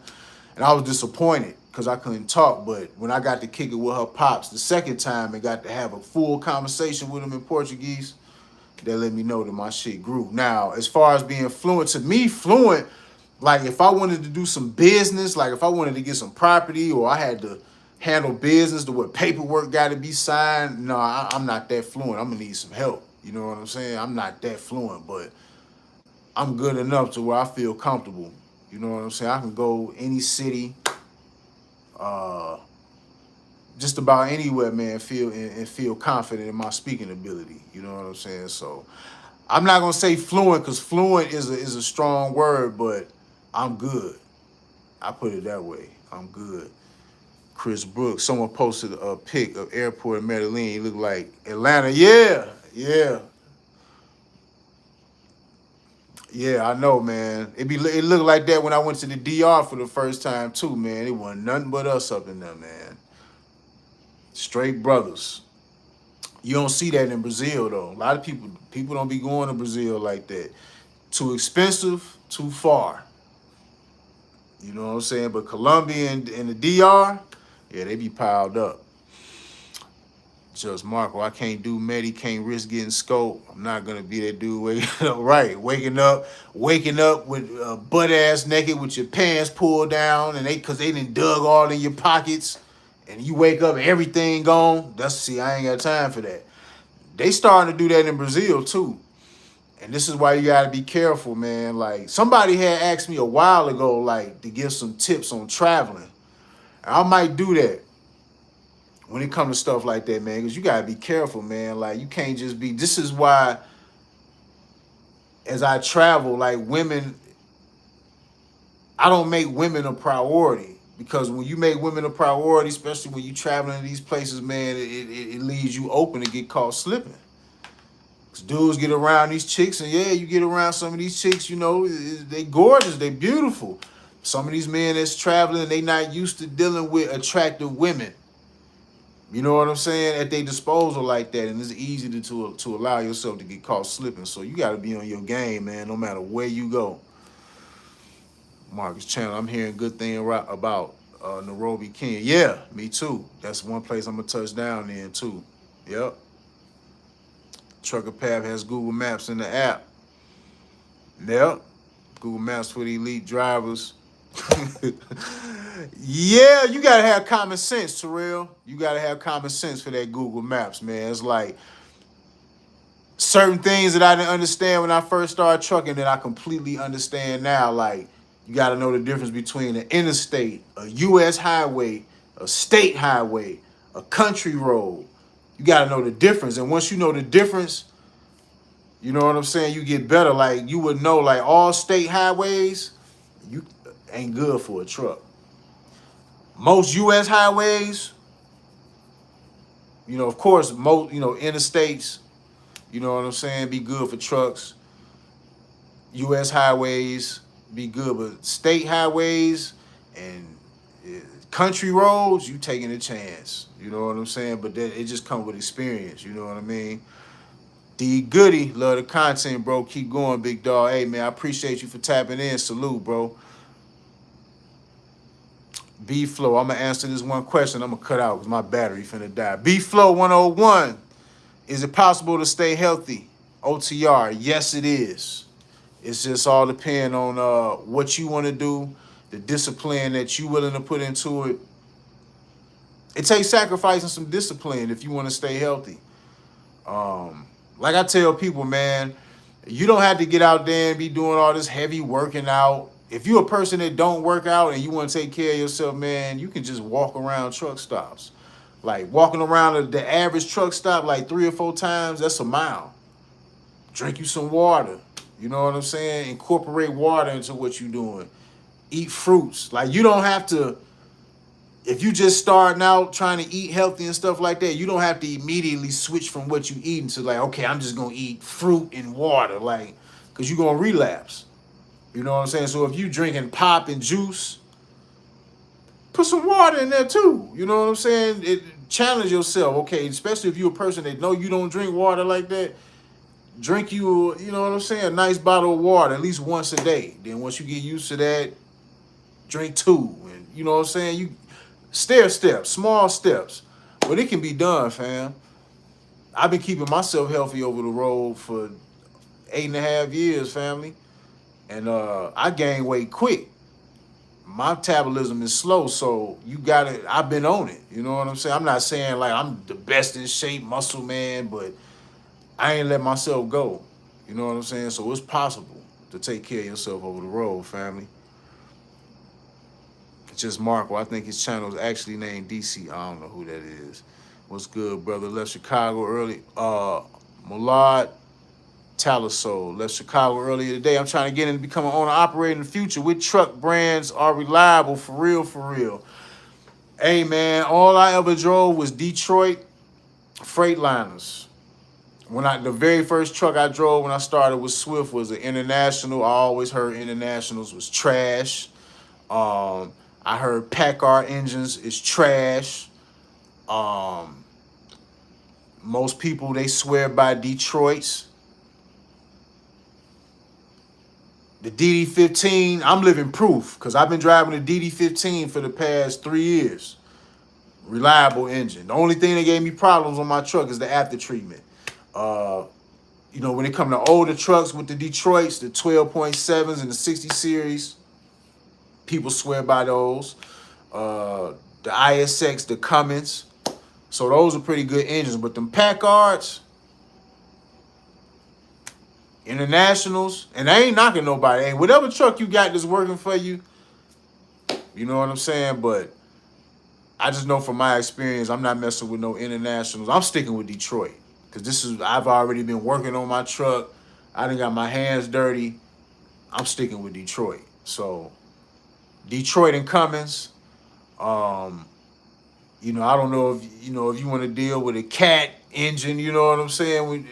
And I was disappointed because I couldn't talk. But when I got to kick it with her pops the second time and got to have a full conversation with him in Portuguese, that let me know that my shit grew. Now, as far as being fluent, to me, fluent, like if I wanted to do some business, like if I wanted to get some property or I had to handle business to where paperwork got to be signed, no, I'm not that fluent. I'm going to need some help. You know what I'm saying? I'm not that fluent, but I'm good enough to where I feel comfortable. You know what I'm saying? I can go any city, just about anywhere, man, feel confident in my speaking ability. You know what I'm saying? So I'm not gonna say fluent, because fluent is a strong word, but I'm good. I put it that way. I'm good. Chris Brooks, someone posted a pic of airport in Medellin. He looked like Atlanta. Yeah. Yeah, I know, man. It looked like that when I went to the DR for the first time too, man. It wasn't nothing but us up in there, man. Straight brothers. You don't see that in Brazil though. A lot of people don't be going to Brazil like that. Too expensive, too far. You know what I'm saying? But Colombia and the DR, yeah, they be piled up. Just Marco, I can't do Medi, can't risk getting scoped. I'm not gonna be that dude waking up, right? Waking up with butt ass naked with your pants pulled down, and because they done dug all in your pockets, and you wake up and everything gone. I ain't got time for that. They starting to do that in Brazil too. And this is why you gotta be careful, man. Like, somebody had asked me a while ago, like, to give some tips on traveling. And I might do that when it comes to stuff like that, man, because you gotta be careful, man. Like, you can't just be. This is why, as I travel, like, women, I don't make women a priority, because when you make women a priority, especially when you traveling to these places, man, it leaves you open to get caught slipping. Cause dudes get around these chicks, and yeah, you get around some of these chicks, you know, they gorgeous, they beautiful. Some of these men that's traveling, they not used to dealing with attractive women. You know what I'm saying? At their disposal like that, and it's easy to allow yourself to get caught slipping. So you got to be on your game, man, no matter where you go. Marcus Chandler, I'm hearing good thing about Nairobi, Kenya. Yeah, me too. That's one place I'm gonna touch down in too. Yep. Trucker Path has Google Maps in the app. Yep. Google Maps for the elite drivers. Yeah, you gotta have common sense, Terrell. You gotta have common sense for that Google Maps, man. It's like certain things that I didn't understand when I first started trucking that I completely understand now. Like, you gotta know the difference between an interstate, a U.S. highway, a state highway, a country road. You gotta know the difference. And once you know the difference, you know what I'm saying, you get better. Like, you would know, like, all state highways, you ain't good for a truck. Most U.S. highways, you know, of course, most, you know, interstates, you know what I'm saying, be good for trucks. U.S. highways be good, but state highways and country roads, you taking a chance. You know what I'm saying? But that, it just comes with experience. You know what I mean? D Goody, love the content, bro. Keep going, big dog. Hey, man, I appreciate you for tapping in. Salute, bro. B-Flow, I'm going to answer this one question. I'm going to cut out because my battery finna die. B-Flow 101, is it possible to stay healthy? OTR, yes, it is. It's just all depend on what you want to do, the discipline that you willing to put into it. It takes sacrificing some discipline if you want to stay healthy. Like I tell people, man, you don't have to get out there and be doing all this heavy working out. If you're a person that don't work out and you want to take care of yourself, man, you can just walk around truck stops. Like, walking around the average truck stop like 3 or 4 times, that's a mile. Drink you some water. You know what I'm saying? Incorporate water into what you're doing. Eat fruits. Like you don't have to. If you just starting out trying to eat healthy and stuff like that, you don't have to immediately switch from what you eating to like, okay, I'm just gonna eat fruit and water, like, cause you're gonna relapse. You know what I'm saying? So if you drinking pop and juice, put some water in there too. You know what I'm saying? Challenge yourself, okay? Especially if you're a person that know you don't drink water like that. Drink you know what I'm saying? A nice bottle of water at least once a day. Then once you get used to that, drink two. And you know what I'm saying? You stair steps, small steps, but it can be done, fam. I've been keeping myself healthy over the road for 8.5 years, family, and I gain weight quick. My metabolism is slow, so you gotta. I've been on it. You know what I'm saying? I'm not saying like I'm the best in shape, muscle man, but I ain't let myself go. You know what I'm saying? So it's possible to take care of yourself over the road, family. It's just Marco. I think his channel is actually named DC. I don't know who that is. What's good, brother? Left Chicago early. Malad Talaso left Chicago earlier today. I'm trying to get in to become an owner operator in the future. Which truck brands are reliable for real, for real? Hey, man, all I ever drove was Detroit Freightliners. The very first truck I drove when I started with Swift was an International. I always heard Internationals was trash. I heard Packard engines is trash. Um, Most people, they swear by Detroit's. The DD15, I'm living proof because I've been driving the DD15 for the past 3 years. Reliable engine. The only thing that gave me problems on my truck is the after treatment. Uh, when it comes to older trucks with the Detroits, the 12.7s and the 60 series, people swear by those. The ISX, the Cummins. So those are pretty good engines. But them Packards, Internationals, and I ain't knocking nobody. Hey, whatever truck you got that's working for you, you know what I'm saying? But I just know from my experience, I'm not messing with no Internationals. I'm sticking with Detroit. Because I've already been working on my truck. I done got my hands dirty. I'm sticking with Detroit. So, Detroit and Cummins. I don't know if you want to deal with a cat engine, you know what I'm saying? With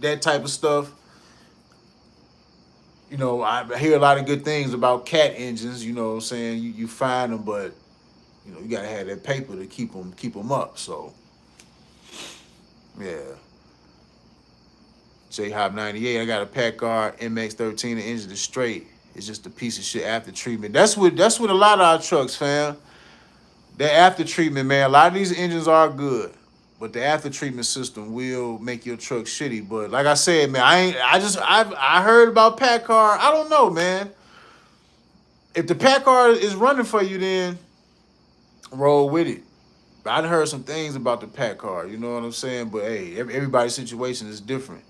that type of stuff. I hear a lot of good things about cat engines, you know what I'm saying? You find them, but you gotta have that paper to keep them up. So, yeah. J Hop 98. I got a Packard MX-13. The engine is straight. It's just a piece of shit after treatment. That's what a lot of our trucks, fam. That after treatment, man. A lot of these engines are good, but the after treatment system will make your truck shitty. But like I said, man, I heard about Packard. I don't know, man. If the Packard is running for you, then roll with it. I done heard some things about the Packard. You know what I'm saying? But hey, everybody's situation is different.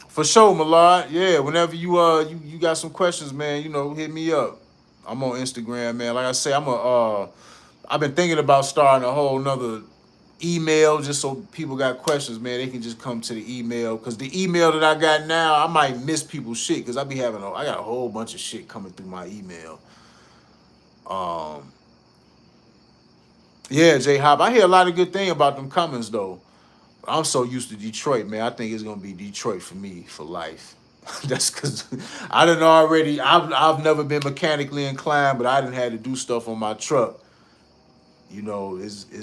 For sure, Malad. Yeah, whenever you got some questions, man, hit me up. I'm on Instagram, man. Like I say, I've been thinking about starting a whole nother email just so people got questions, man. They can just come to the email. Cause the email that I got now, I might miss people's shit. Cause I got a whole bunch of shit coming through my email. Yeah, J Hop. I hear a lot of good thing about them Cummins though. I'm so used to Detroit, man. I think it's gonna be Detroit for me for life. That's because I've never been mechanically inclined, but I didn't had to do stuff on my truck. It's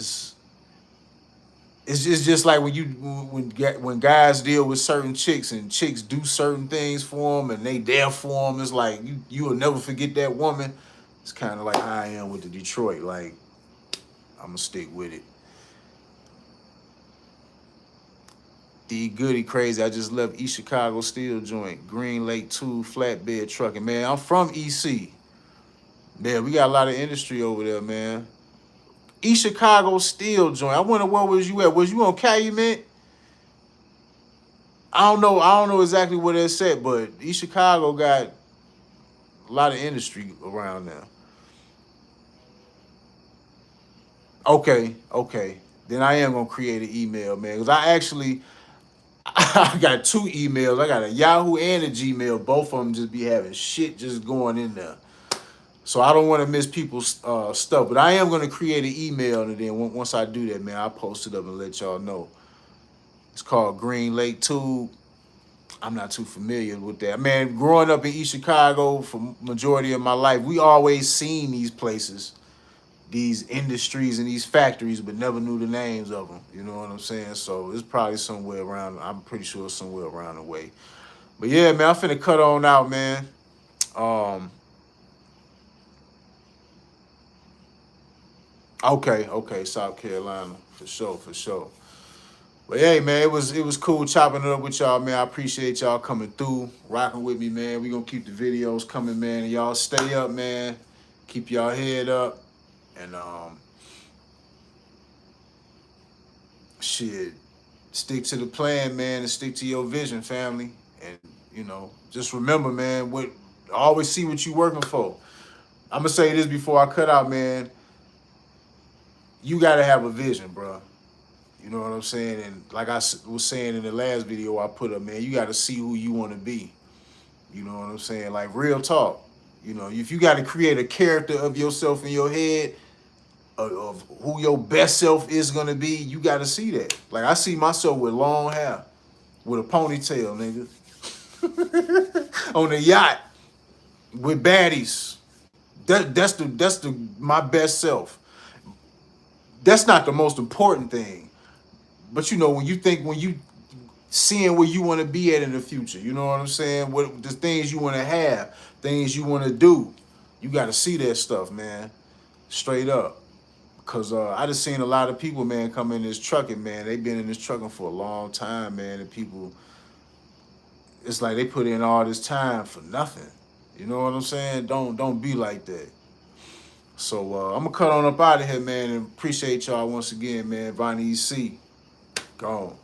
just like when guys deal with certain chicks and chicks do certain things for them and they there for them. It's like you will never forget that woman. It's kind of like how I am with the Detroit. Like I'm gonna stick with it. D Goody crazy. I just left East Chicago Steel Joint, Green Lake 2 flatbed trucking. Man, I'm from EC. Man, we got a lot of industry over there, man. East Chicago Steel Joint. I wonder where was you at? Was you on Calumet? I don't know. I don't know exactly where that's at, but East Chicago got a lot of industry around there. Okay. Then I am gonna create an email, man, because I got 2 emails. I got a Yahoo and a Gmail. Both of them just be having shit just going in there. So I don't want to miss people's stuff. But I am going to create an email, and then once I do that, man, I'll post it up and let y'all know. It's called Green Lake Tube. I'm not too familiar with that. Man, growing up in East Chicago for majority of my life, we always seen these places, these industries and these factories, but never knew the names of them. You know what I'm saying? So it's probably somewhere around, I'm pretty sure somewhere around the way. But yeah, man, I'm finna cut on out, man. Okay, South Carolina, for sure, for sure. But hey, man, it was cool chopping it up with y'all, man. I appreciate y'all coming through, rocking with me, man. We gonna keep the videos coming, man. And y'all stay up, man. Keep y'all head up, and shit, stick to the plan, man, and stick to your vision, family. And just remember, man, always see what you working for. I'm gonna say this before I cut out, man. You gotta have a vision, bro. You know what I'm saying? And like I was saying in the last video I put up, man, you got to see who you want to be. You know what I'm saying? Like real talk. If you got to create a character of yourself in your head, of who your best self is going to be, you got to see that. Like I see myself with long hair, with a ponytail, nigga. On a yacht, with baddies. That's my best self. That's not the most important thing. But when you seeing where you want to be at in the future, you know what I'm saying? What the things you want to have, things you want to do, you got to see that stuff, man. Straight up. Cause I just seen a lot of people, man, come in this trucking, man. They been in this trucking for a long time, man. And people, it's like they put in all this time for nothing. You know what I'm saying? Don't be like that. So I'm gonna cut on up out of here, man, and appreciate y'all once again, man. Vonnie EC, gone.